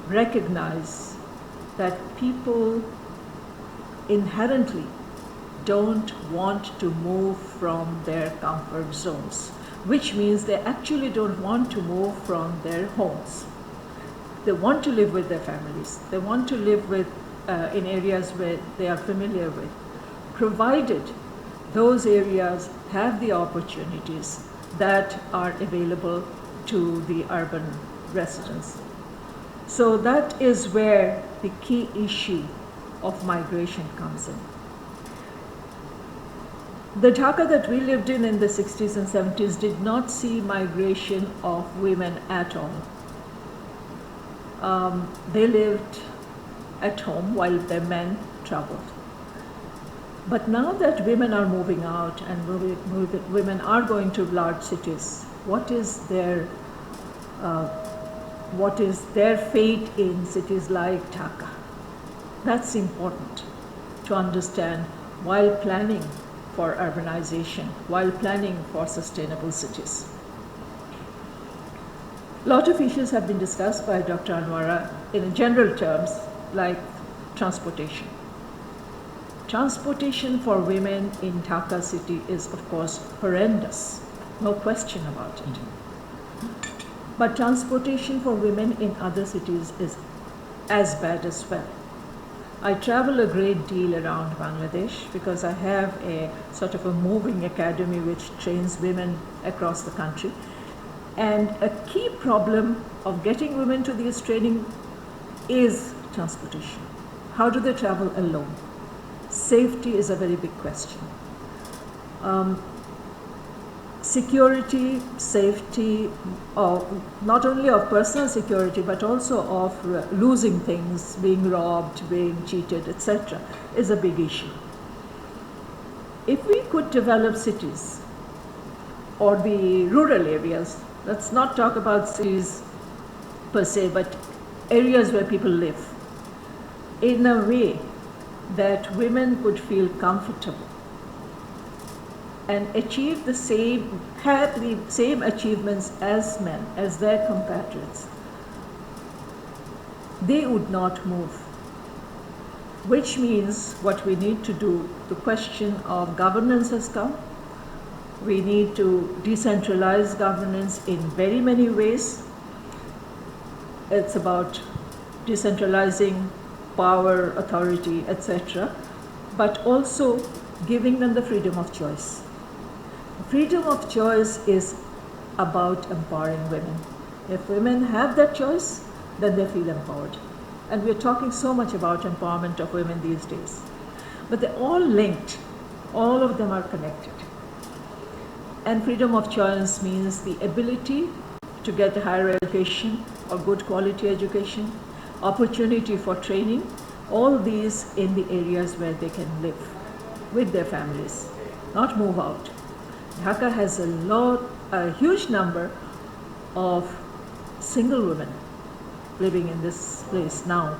recognize that people inherently don't want to move from their comfort zones, which means they actually don't want to move from their homes. They want to live with their families. They want to live with in areas where they are familiar with, provided those areas have the opportunities that are available to the urban residents. So that is where the key issue of migration comes in. The Dhaka that we lived in the 60s and 70s did not see migration of women at all. They lived at home while their men traveled. But now that women are moving out and women are going to large cities, what is their fate in cities like Dhaka? That's important to understand while planning for urbanization, while planning for sustainable cities. A lot of issues have been discussed by Dr. Anwara in general terms, like transportation. Transportation for women in Dhaka city is, of course, horrendous, no question about it. But transportation for women in other cities is as bad as well. I travel a great deal around Bangladesh because I have a sort of a moving academy which trains women across the country. And a key problem of getting women to this training is transportation. How do they travel alone? Safety is a very big question. Security, safety, not only of personal security, but also of losing things, being robbed, being cheated, etc., is a big issue. If we could develop cities or the rural areas, let's not talk about cities per se, but areas where people live, in a way that women could feel comfortable and achieve have the same achievements as men, as their compatriots, they would not move. Which means what we need to do, the question of governance has come. We need to decentralize governance in very many ways. It's about decentralizing power, authority, etc., but also giving them the freedom of choice. Freedom of choice is about empowering women. If women have that choice, then they feel empowered. And we're talking so much about empowerment of women these days. But they're all linked. All of them are connected. And freedom of choice means the ability to get a higher education or good quality education, opportunity for training, all these in the areas where they can live with their families, not move out. Dhaka has a huge number of single women living in this place now.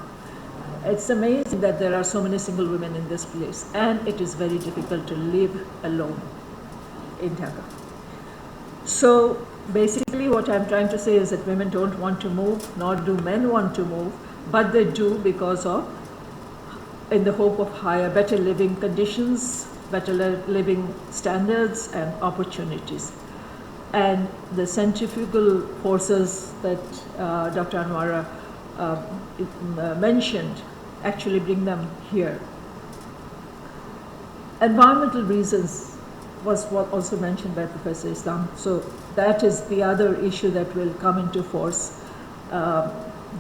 It's amazing that there are so many single women in this place, and it is very difficult to live alone in Dhaka. So basically what I'm trying to say is that women don't want to move, nor do men want to move, but they do because of, in the hope of better living conditions, better living standards and opportunities. And the centrifugal forces that Dr. Anwara mentioned actually bring them here. Environmental reasons was also mentioned by Professor Islam. So that is the other issue that will come into force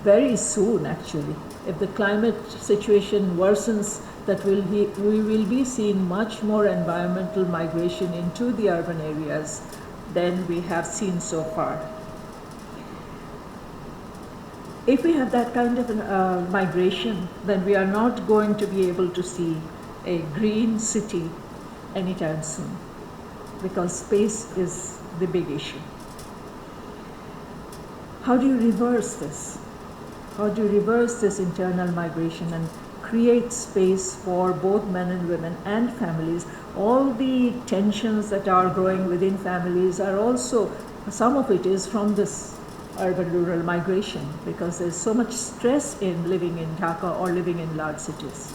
very soon, actually. If the climate situation worsens, that we will be seeing much more environmental migration into the urban areas than we have seen so far. if we have that kind of migration, then we are not going to be able to see a green city anytime soon, because space is the big issue. How do you reverse this? How do you reverse this internal migration and create space for both men and women and families? All the tensions that are growing within families are also, some of it is from this urban-rural migration, because there's so much stress in living in Dhaka or living in large cities.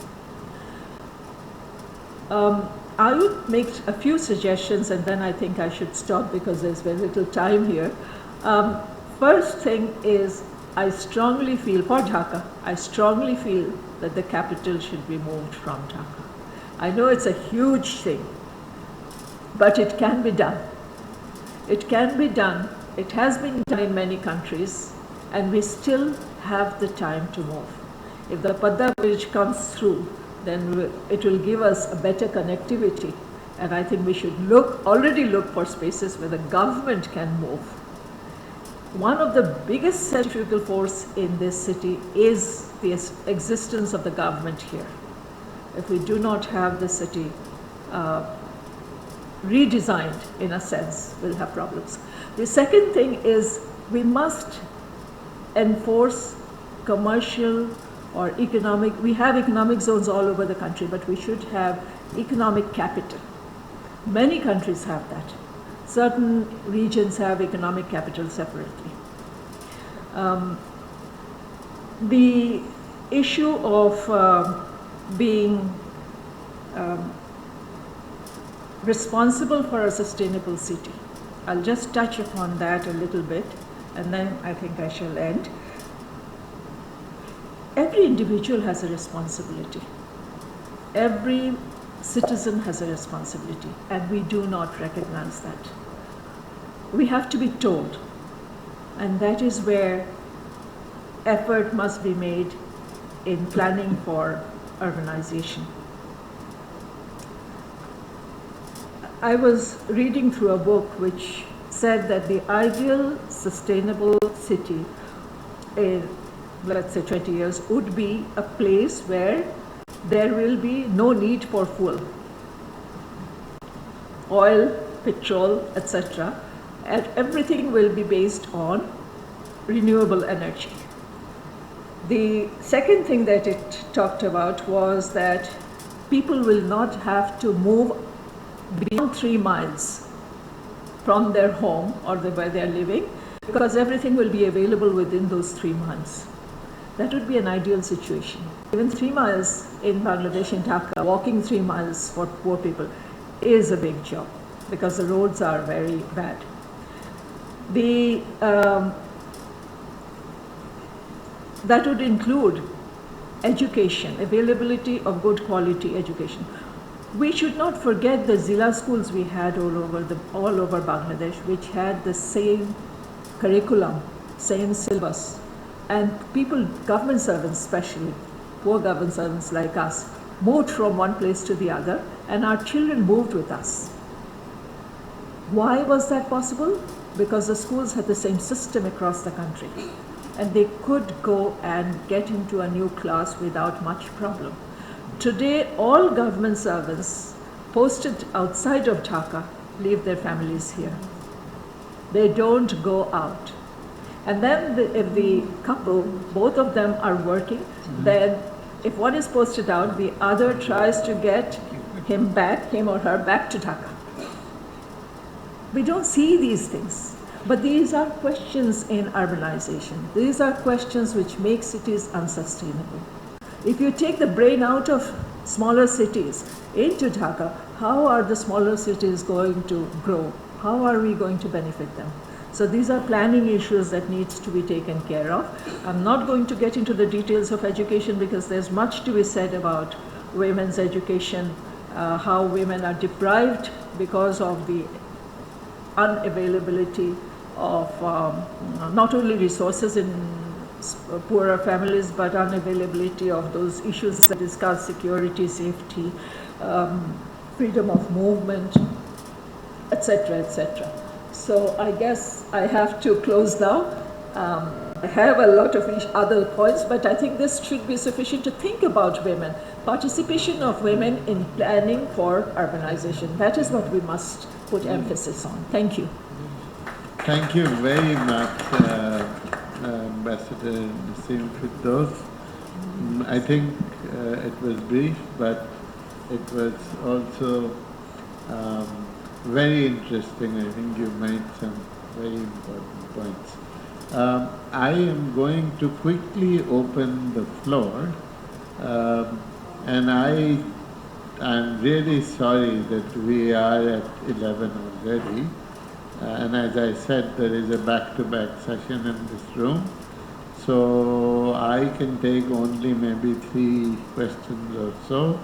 I would make a few suggestions, and then I think I should stop because there's very little time here. First thing is, I strongly feel, for Dhaka, I strongly feel that the capital should be moved from Dhaka. I know it's a huge thing, but it can be done. It can be done. It has been done in many countries, and we still have the time to move. If the Padda Bridge comes through, then it will give us a better connectivity, and I think we should already look for spaces where the government can move. One of the biggest centrifugal force in this city is the existence of the government here. If we do not have the city redesigned, in a sense, we'll have problems. The second thing is, we must enforce commercial or economic, we have economic zones all over the country, but we should have economic capital. Many countries have that. Certain regions have economic capital separately. The issue of being responsible for a sustainable city, I'll just touch upon that a little bit, and then I think I shall end. Every individual has a responsibility. Every citizen has a responsibility, and we do not recognize that. We have to be told, and that is where effort must be made in planning for urbanization. I was reading through a book which said that the ideal sustainable city in, let's say, 20 years would be a place where there will be no need for fuel, oil, petrol, etc. And everything will be based on renewable energy. The second thing that it talked about was that people will not have to move beyond 3 miles from their home or where they are living, because everything will be available within those 3 miles. That would be an ideal situation. Even 3 miles in Bangladesh, in Dhaka, walking 3 miles for poor people is a big job, because the roads are very bad. That would include education, availability of good quality education. We should not forget the Zilla schools we had all over Bangladesh, which had the same curriculum, same syllabus. And people, government servants especially, poor government servants like us, moved from one place to the other, and our children moved with us. Why was that possible? Because the schools had the same system across the country, and they could go and get into a new class without much problem. Today, all government servants posted outside of Dhaka leave their families here. They don't go out. And then if the couple, both of them are working, then if one is posted out, the other tries to get him or her back to Dhaka. We don't see these things, but these are questions in urbanization. These are questions which make cities unsustainable. If you take the brain out of smaller cities into Dhaka, how are the smaller cities going to grow? How are we going to benefit them? So these are planning issues that needs to be taken care of. I'm not going to get into the details of education, because there's much to be said about women's education, how women are deprived because of the unavailability of not only resources in poorer families, but unavailability of those issues that discuss security, safety, freedom of movement, etc., etc. So I guess I have to close now. I have a lot of other points, but I think this should be sufficient to think about women. Participation of women in planning for urbanization. That is what we must put emphasis on. Thank you. Thank you very much, Ambassador Nasim Firdaus. I think it was brief, but it was also very interesting. I think you made some very important points. I am going to quickly open the floor, and I'm really sorry that we are at 11 already. And as I said, there is a back-to-back session in this room. So I can take only maybe 3 questions or so.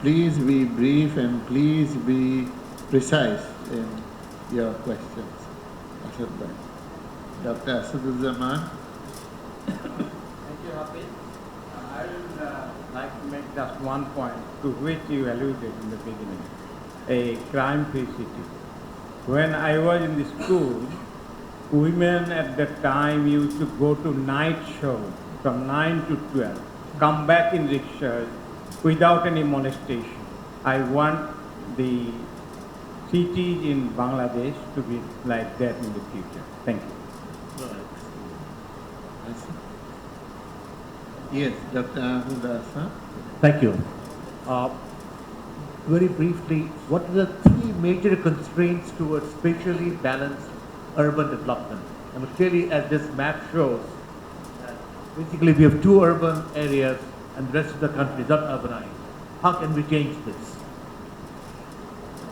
Please be brief and please be precise in your questions. Asad-bhai. Dr. Asaduzzaman. Thank you, Hafeez. I would like to make just one point to which you alluded in the beginning, a crime-free city. When I was in the school, women at that time used to go to night shows from 9 to 12, come back in rickshaws without any molestation. I want the cities in Bangladesh to be like that in the future. Thank you. Yes, Dr. Ahmedasa. Thank you. Very briefly, what are the 3 major constraints towards spatially balanced urban development? And clearly, as this map shows, basically we have 2 urban areas and the rest of the country is not urbanized. How can we change this?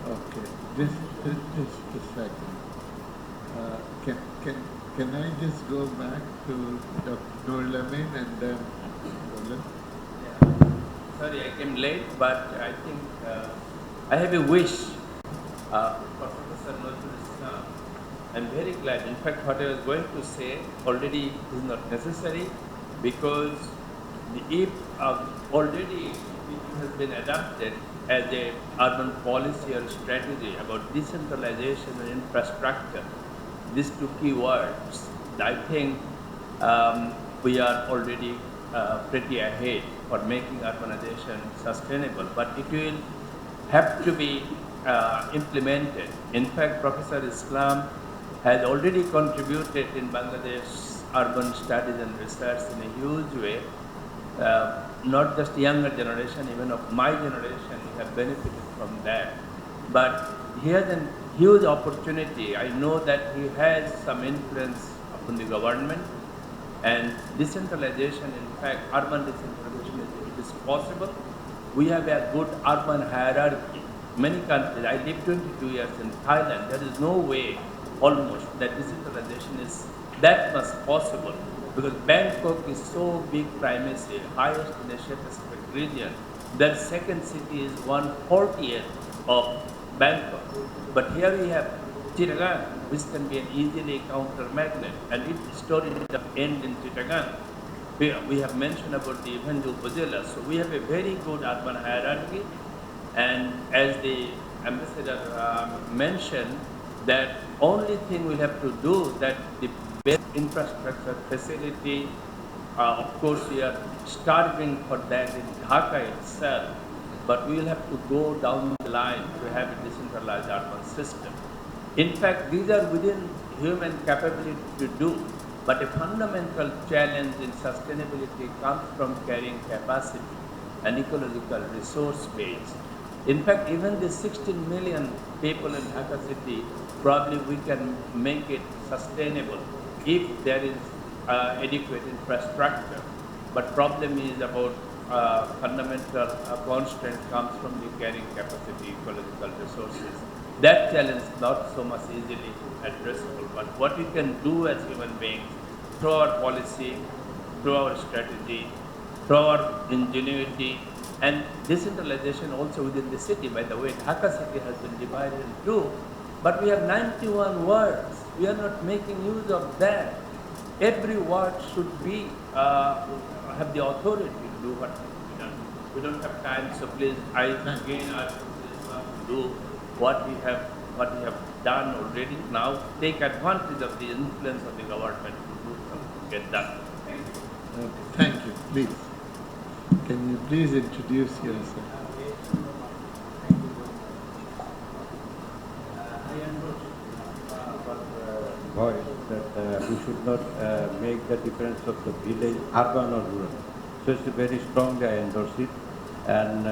Okay, just a second. Can I just go back to Dr. Nur Amin and then Roland? Sorry, I came late, but I think I have a wish for Professor Nazrul. I'm very glad. In fact, what I was going to say already is not necessary because if already it has been adopted as a urban policy or strategy about decentralization and infrastructure, these 2 key words, I think we are already pretty ahead for making urbanization sustainable, but it will have to be implemented. In fact, Professor Islam has already contributed in Bangladesh urban studies and research in a huge way. Not just younger generation, even of my generation have benefited from that. But he has a huge opportunity. I know that he has some influence upon the government, and decentralization, in fact, urban decentralization is possible. We have a good urban hierarchy. Many countries, I lived 22 years in Thailand, there is no way almost that decentralization is that much possible because Bangkok is so big primacy, highest in the Asia Pacific region. Their second city is 1/40th of Bangkok. But here we have Chittagong, which can be an easily counter-magnet, and its story does end in Chittagong. We have mentioned about the Bhanju Buzilla, so we have a very good urban hierarchy, and as the ambassador mentioned, that only thing we have to do that the best infrastructure facility, of course we are starving for that in Dhaka itself, but we will have to go down the line to have a decentralized urban system. In fact, these are within human capability to do, but a fundamental challenge in sustainability comes from carrying capacity and ecological resource base. In fact, even the 16 million people in Dhaka city, probably we can make it sustainable if there is adequate infrastructure. But problem is about fundamental constraint comes from the carrying capacity, ecological resources. That challenge is not so much easily addressable. But what we can do as human beings, through our policy, through our strategy, through our ingenuity, and decentralization also within the city. By the way, Dhaka city has been divided in 2, but we have 91 wards. We are not making use of that. Every ward should be have the authority to do what needs to be done. We don't have time, so please, I again ask to do what we have done already. Now take advantage of the influence of the government to do get done. Okay, thank you. Please. Can you please introduce yourself? Voice that we should not make the difference of the village, urban or rural. So it's very strongly I endorse it. And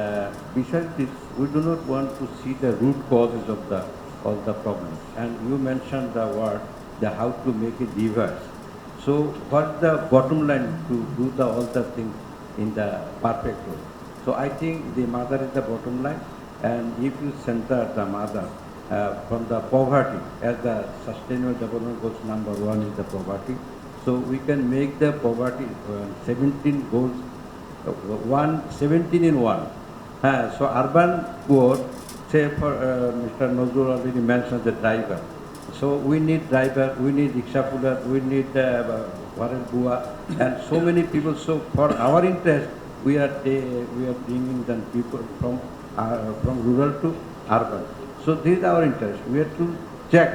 besides this, we do not want to see the root causes of all the problems. And you mentioned the word, the how to make it diverse. So what's the bottom line to do all the things in the perfect way? So I think the mother is the bottom line, and if you center the mother from the poverty, as the sustainable development goals #1 is the poverty. So we can make the poverty 17 goals, 17 in 1. So urban poor, say for Mr. Nazrul already mentioned the driver. So we need driver, we need rickshaw puller, we need warren bua, and so many people. So for our interest, we are bringing the people from rural to urban. So this is our interest. We have to check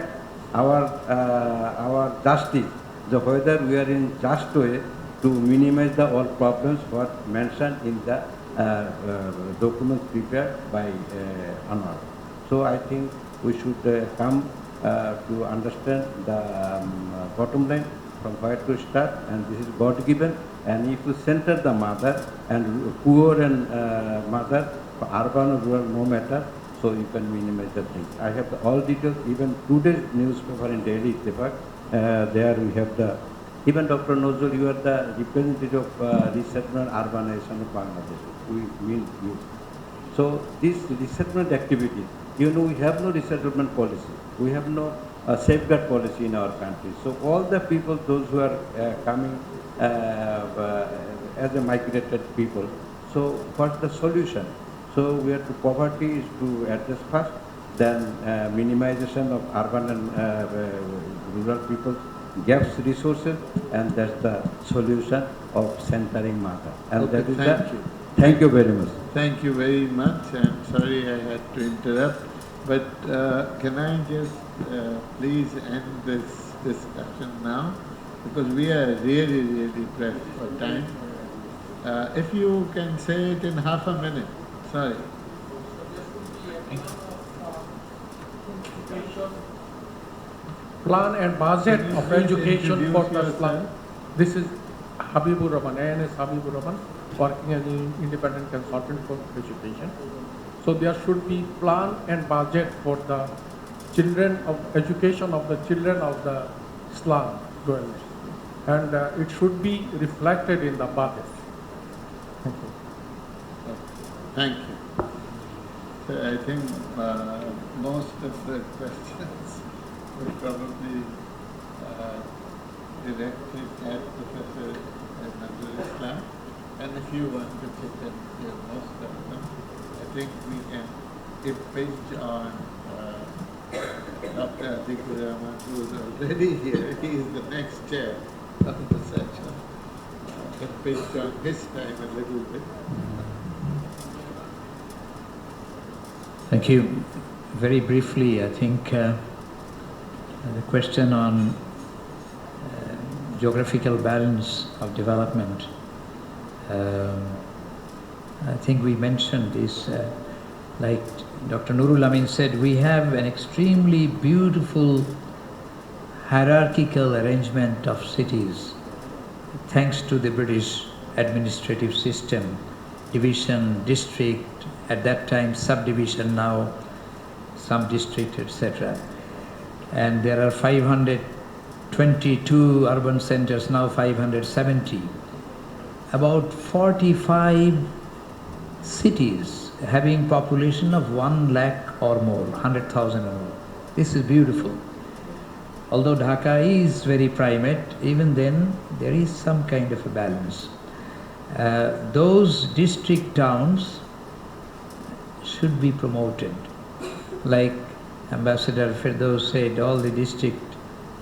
our justice, whether we are in just way to minimize all problems what mentioned in the documents prepared by Anwara. So I think we should come to understand the bottom line from where to start, and this is God given. And if you center the mother and poor and mother, urban or rural, no matter, so you can minimize the things. I have all details, even today's newspaper in Daily Ittifaq, there we have even Dr. Nazrul, you are the representative of resettlement urbanization of Bangladesh. We mean you. So this resettlement activity, we have no resettlement policy. We have no safeguard policy in our country. So all the people, those who are coming as a migrated people, so what's the solution? So we have to poverty is to address first, then minimization of urban and rural people's gaps resources, and that's the solution of centering mother. And Okay, that is thank you. Thank you very much. Thank you very much. I'm sorry I had to interrupt, but can I just please end this discussion now? Because we are really, really pressed for time. If you can say it in half a minute. Sorry. Plan and budget Can you of please education for introduce the Islam. yourself? This is Habib Rahman, ANS Habib Rahman, working as an independent consultant for education. So there should be plan and budget for the children of education of the children of the Islam dwellers, and it should be reflected in the budget. Thank you. Thank you. So I think most of the questions were probably directed at Professor Nazrul, and if you want to chip in, you're most welcome. I think we can impinge on Dr. Rahman, who is already here. He is the next chair of the session. Impinge on his time a little bit. Thank you. Very briefly, I think the question on geographical balance of development, I think we mentioned this, like Dr. Nurul Amin said, we have an extremely beautiful hierarchical arrangement of cities thanks to the British administrative system, division, district, at that time subdivision, now sub-district, etc. And there are 522 urban centers, now 570. About 45 cities having population of 1 lakh or more, 100,000 or more. This is beautiful. Although Dhaka is very primate, even then there is some kind of a balance. Those district towns should be promoted. Like Ambassador Firdaus said, all the district,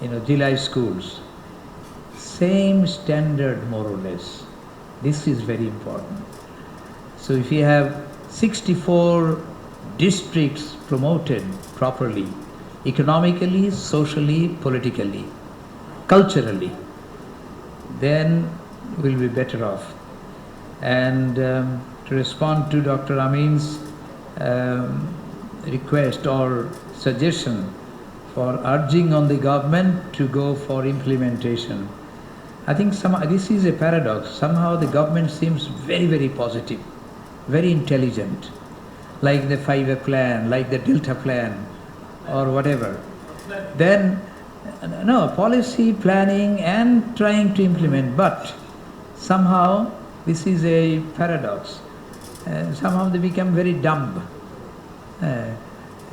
Jilai schools, same standard more or less. This is very important. So if you have 64 districts promoted properly, economically, socially, politically, culturally, then we'll be better off. And to respond to Dr. Amin's request or suggestion for urging on the government to go for implementation, I think this is a paradox. Somehow the government seems very, very positive, very intelligent, like the 5-year plan, like the Delta plan, or whatever. Then, no, policy planning and trying to implement, but somehow this is a paradox. Somehow they become very dumb,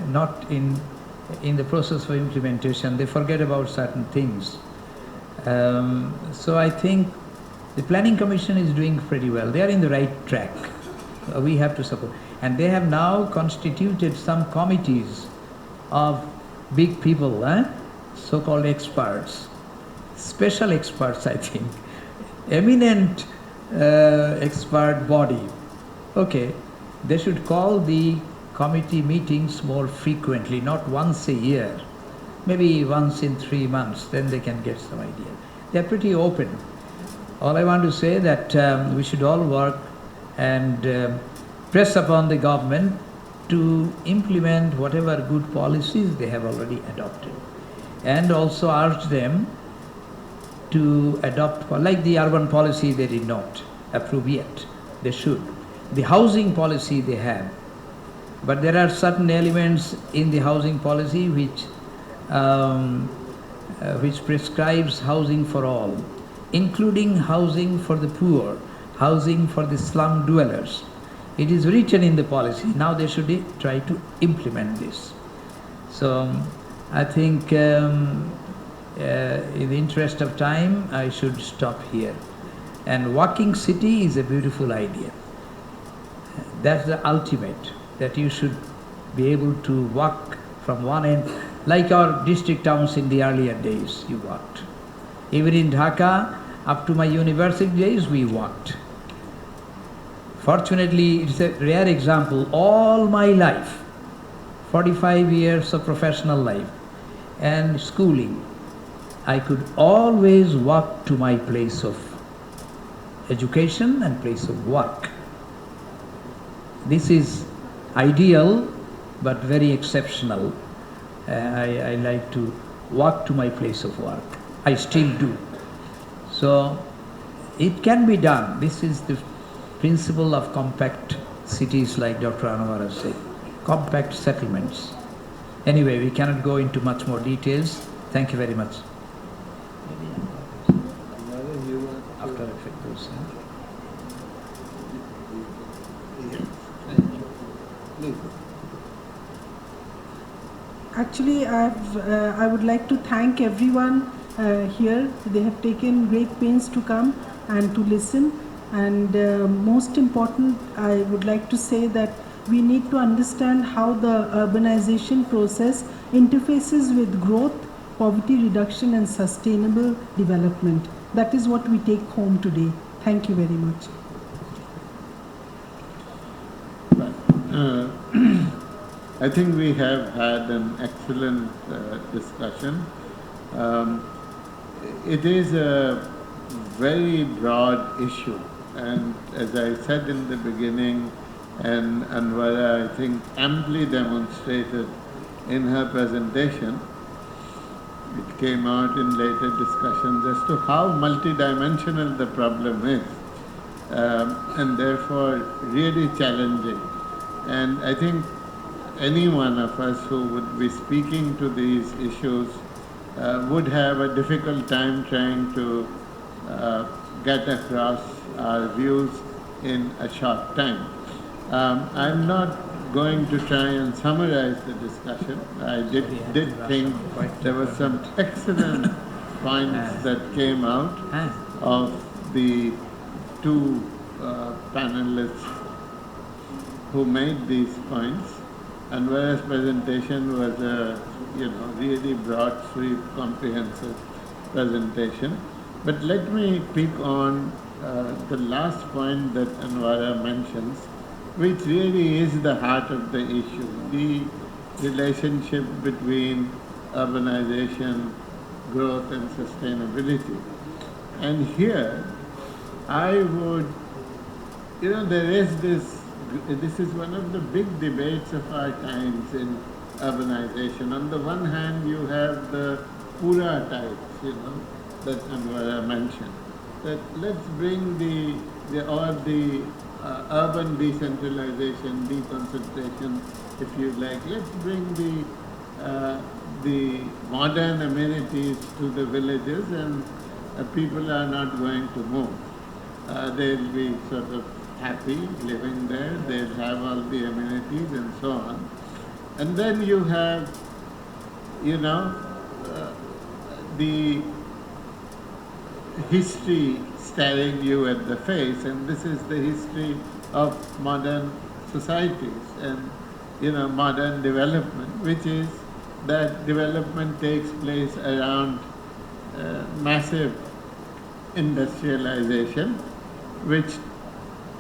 not in the process of implementation. They forget about certain things. So I think the Planning Commission is doing pretty well. They are in the right track. We have to support. And they have now constituted some committees of big people, so-called experts, special experts, I think, eminent expert body. Okay, they should call the committee meetings more frequently, not once a year, maybe once in 3 months, then they can get some idea. They're pretty open. All I want to say that we should all work and press upon the government to implement whatever good policies they have already adopted, and also urge them to adopt, like the urban policy they did not approve yet, they should. The housing policy they have, but there are certain elements in the housing policy which prescribes housing for all, including housing for the poor, housing for the slum dwellers. It is written in the policy. Now they should try to implement this. So I think in the interest of time, I should stop here. And walking city is a beautiful idea. That's the ultimate, that you should be able to walk from one end, like our district towns in the earlier days, you walked. Even in Dhaka, up to my university days, we walked. Fortunately, it's a rare example. All my life, 45 years of professional life and schooling, I could always walk to my place of education and place of work. This is ideal, but very exceptional. I like to walk to my place of work. I still do. So it can be done. This is the principle of compact cities, like Dr. Anwara said, compact settlements. Anyway, we cannot go into much more details. Thank you very much. After Firdaus. Actually, I would like to thank everyone here. They have taken great pains to come and to listen. And most important, I would like to say that we need to understand how the urbanization process interfaces with growth, poverty reduction and sustainable development. That is what we take home today. Thank you very much. I think we have had an excellent discussion. It is a very broad issue, and as I said in the beginning, and Anwara, I think, amply demonstrated in her presentation, it came out in later discussions as to how multidimensional the problem is, and therefore really challenging. And I think any one of us who would be speaking to these issues would have a difficult time trying to get across our views in a short time. I'm not going to try and summarize the discussion. I did think there were some excellent points that came out of the two panelists who made these points. Anwara's presentation was a really broad, sweep, comprehensive presentation. But let me pick on the last point that Anwara mentions, which really is the heart of the issue, the relationship between urbanization, growth and sustainability. And here, I would, there is this is one of the big debates of our times in urbanization. On the one hand, you have the Pura types, that Anwara mentioned. That let's bring the urban decentralization, deconcentration, if you like. Let's bring the modern amenities to the villages, and people are not going to move. They'll be sort of happy living there. They'll have all the amenities and so on. And then you have, the history staring you at the face, and this is the history of modern societies and modern development, which is that development takes place around massive industrialization, which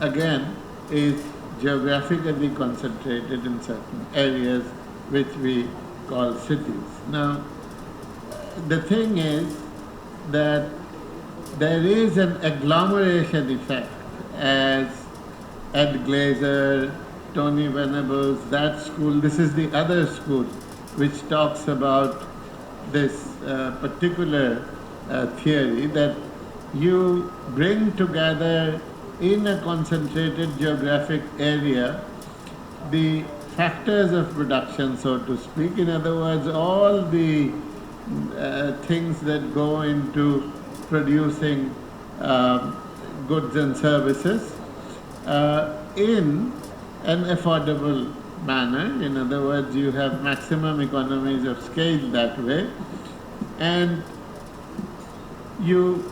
again is geographically concentrated in certain areas which we call cities. Now, the thing is that there is an agglomeration effect, as Ed Glazer, Tony Venables, that school, this is the other school which talks about this particular theory, that you bring together in a concentrated geographic area the factors of production, so to speak. In other words, all the things that go into producing goods and services in an affordable manner. In other words, you have maximum economies of scale that way, and you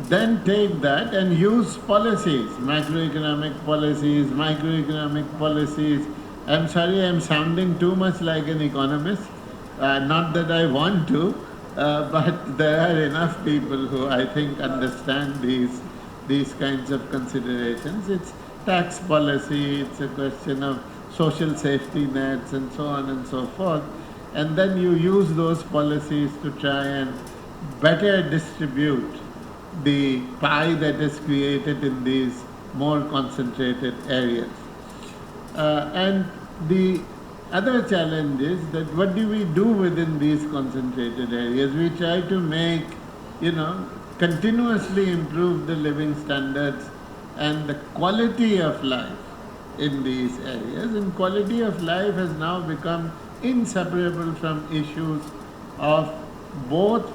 then take that and use policies, macroeconomic policies, microeconomic policies. I'm sorry, I'm sounding too much like an economist. Not that I want to, but there are enough people who I think understand these kinds of considerations. It's tax policy, it's a question of social safety nets and so on and so forth. And then you use those policies to try and better distribute the pie that is created in these more concentrated areas. And the other challenge is that what do we do within these concentrated areas? We try to make, continuously improve the living standards and the quality of life in these areas. And quality of life has now become inseparable from issues of both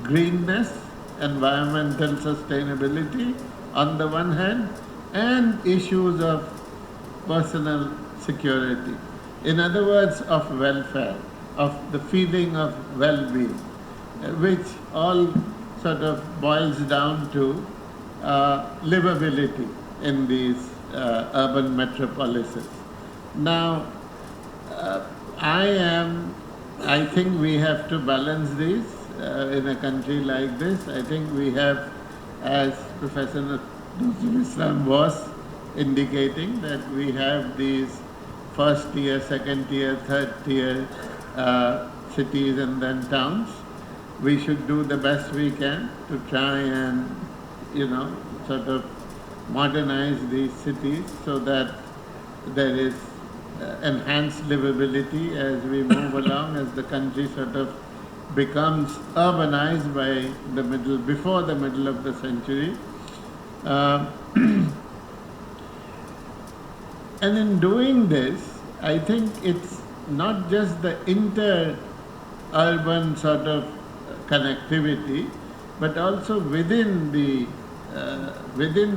greenness, environmental sustainability on the one hand, and issues of personal security. In other words, of welfare, of the feeling of well-being, which all sort of boils down to livability in these urban metropolises. Now, I think we have to balance these in a country like this. I think we have, as Professor Nazrul was indicating, that we have these first tier, second tier, third tier cities and then towns. We should do the best we can to try and, sort of modernize these cities so that there is enhanced livability as we move along, as the country sort of becomes urbanized before the middle of the century. And in doing this, I think it's not just the inter-urban sort of connectivity, but also within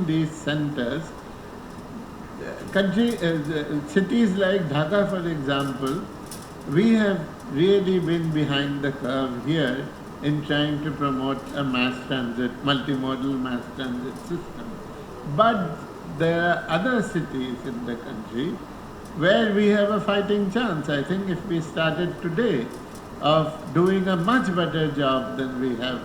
these centers. Cities like Dhaka, for example, we have really been behind the curve here in trying to promote a mass transit, multimodal mass transit system. But there are other cities in the country where we have a fighting chance. I think if we started today of doing a much better job than we have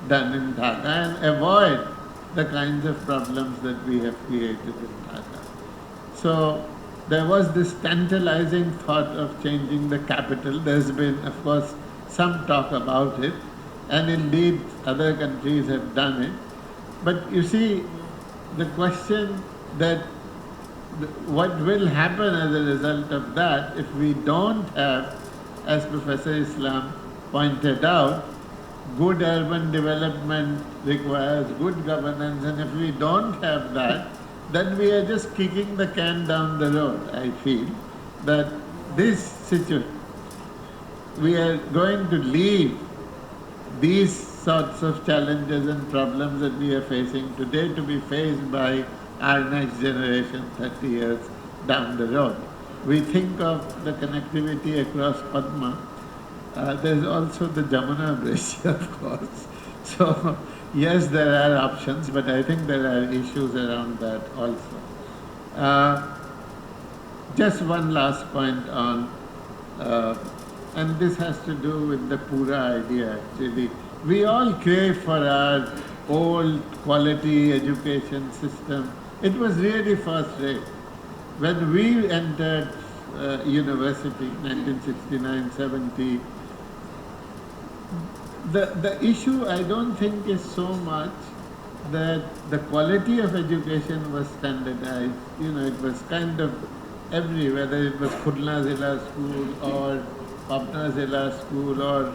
done in Dhaka and avoid the kinds of problems that we have created in Dhaka. So there was this tantalizing thought of changing the capital. There's been, of course, some talk about it. And indeed, other countries have done it. But you see, the question that what will happen as a result of that if we don't have, as Professor Islam pointed out, good urban development requires good governance, and if we don't have that, then we are just kicking the can down the road. I feel that this situation, we are going to leave these sorts of challenges and problems that we are facing today to be faced by our next generation 30 years down the road. We think of the connectivity across Padma. There's also the Jamuna Bridge, of course. So, yes, there are options, but I think there are issues around that also. Just one last point on, and this has to do with the Pura idea actually. We all crave for our old quality education system. It was really first rate. When we entered university, 1969-70, the issue I don't think is so much that the quality of education was standardized. You know, it was kind of every, whether it was Khulna Zilla School or Papna Zilla School or,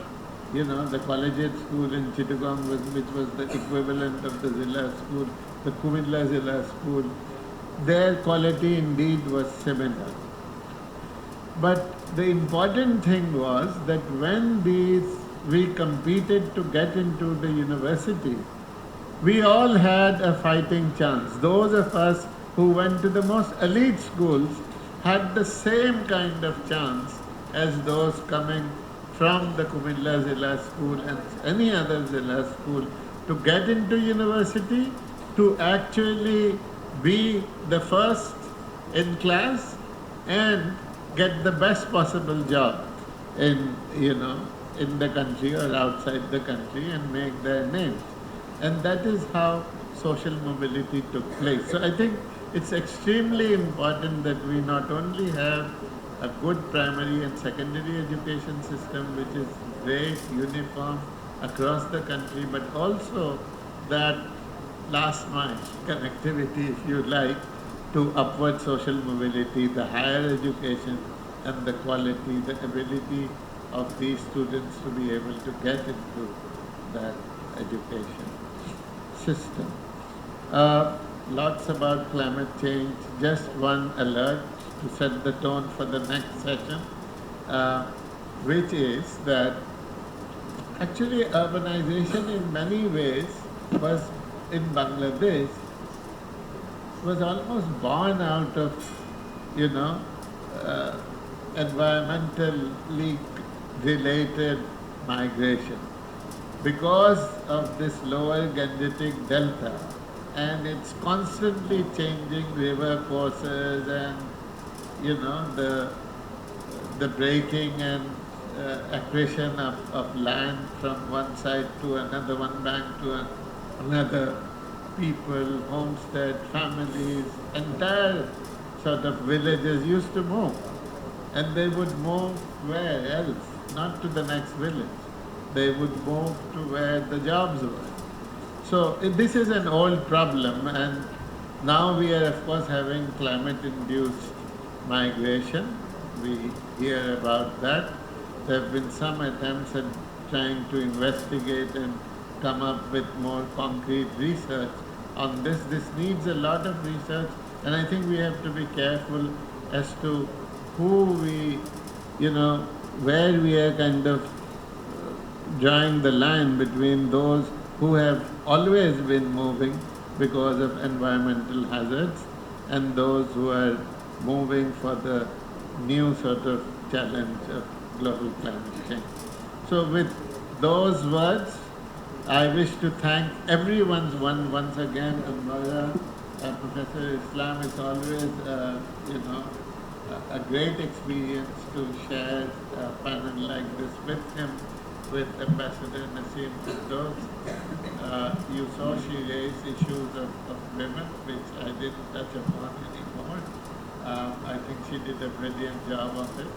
you know, the collegiate school in Chittagong, which was the equivalent of the Zilla School, the Kumilla Zilla School, their quality indeed was similar. But the important thing was that when we competed to get into the university, we all had a fighting chance. Those of us who went to the most elite schools had the same kind of chance as those coming from the Kumilla Zilla School and any other Zilla school to get into university, to actually be the first in class and get the best possible job in, you know, in the country or outside the country and make their names. And that is how social mobility took place. So I think it's extremely important that we not only have a good primary and secondary education system which is great, uniform across the country, but also that last mile connectivity, if you like, to upward social mobility, the higher education and the quality, the ability of these students to be able to get into that education system. Lots about climate change. Just one alert to set the tone for the next session, which is that actually urbanization in many ways was in Bangladesh was almost born out of, you know, environmentally related migration. Because of this lower Gangetic delta and its constantly changing river courses and, you know, the breaking and accretion of land from one side to another, one bank to another, people, homestead, families, entire sort of villages used to move. And they would move where else? Not to the next village. They would move to where the jobs were. So this is an old problem, and now we are of course having climate-induced migration. We hear about that. There have been some attempts at trying to investigate and come up with more concrete research on this. This needs a lot of research, and I think we have to be careful as to who we, you know, where we are kind of drawing the line between those who have always been moving because of environmental hazards and those who are moving for the new sort of challenge of global climate change. So with those words, I wish to thank everyone once again. Anwara, Professor Islam, is always, you know, a great experience to share a panel like this with him, with Ambassador Nasim Firdaus. You saw she raised issues of women, which I didn't touch upon anymore. I think she did a brilliant job of it.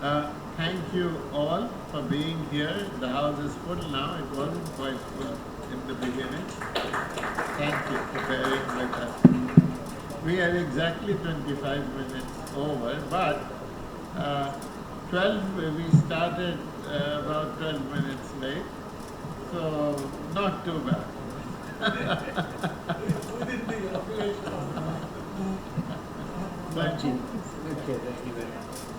Thank you all for being here. The house is full now. It wasn't quite full in the beginning. Thank you for bearing with us. We are exactly 25 minutes over, but we started about 12 minutes late, so not too bad. Thank you. Okay, thank you very much.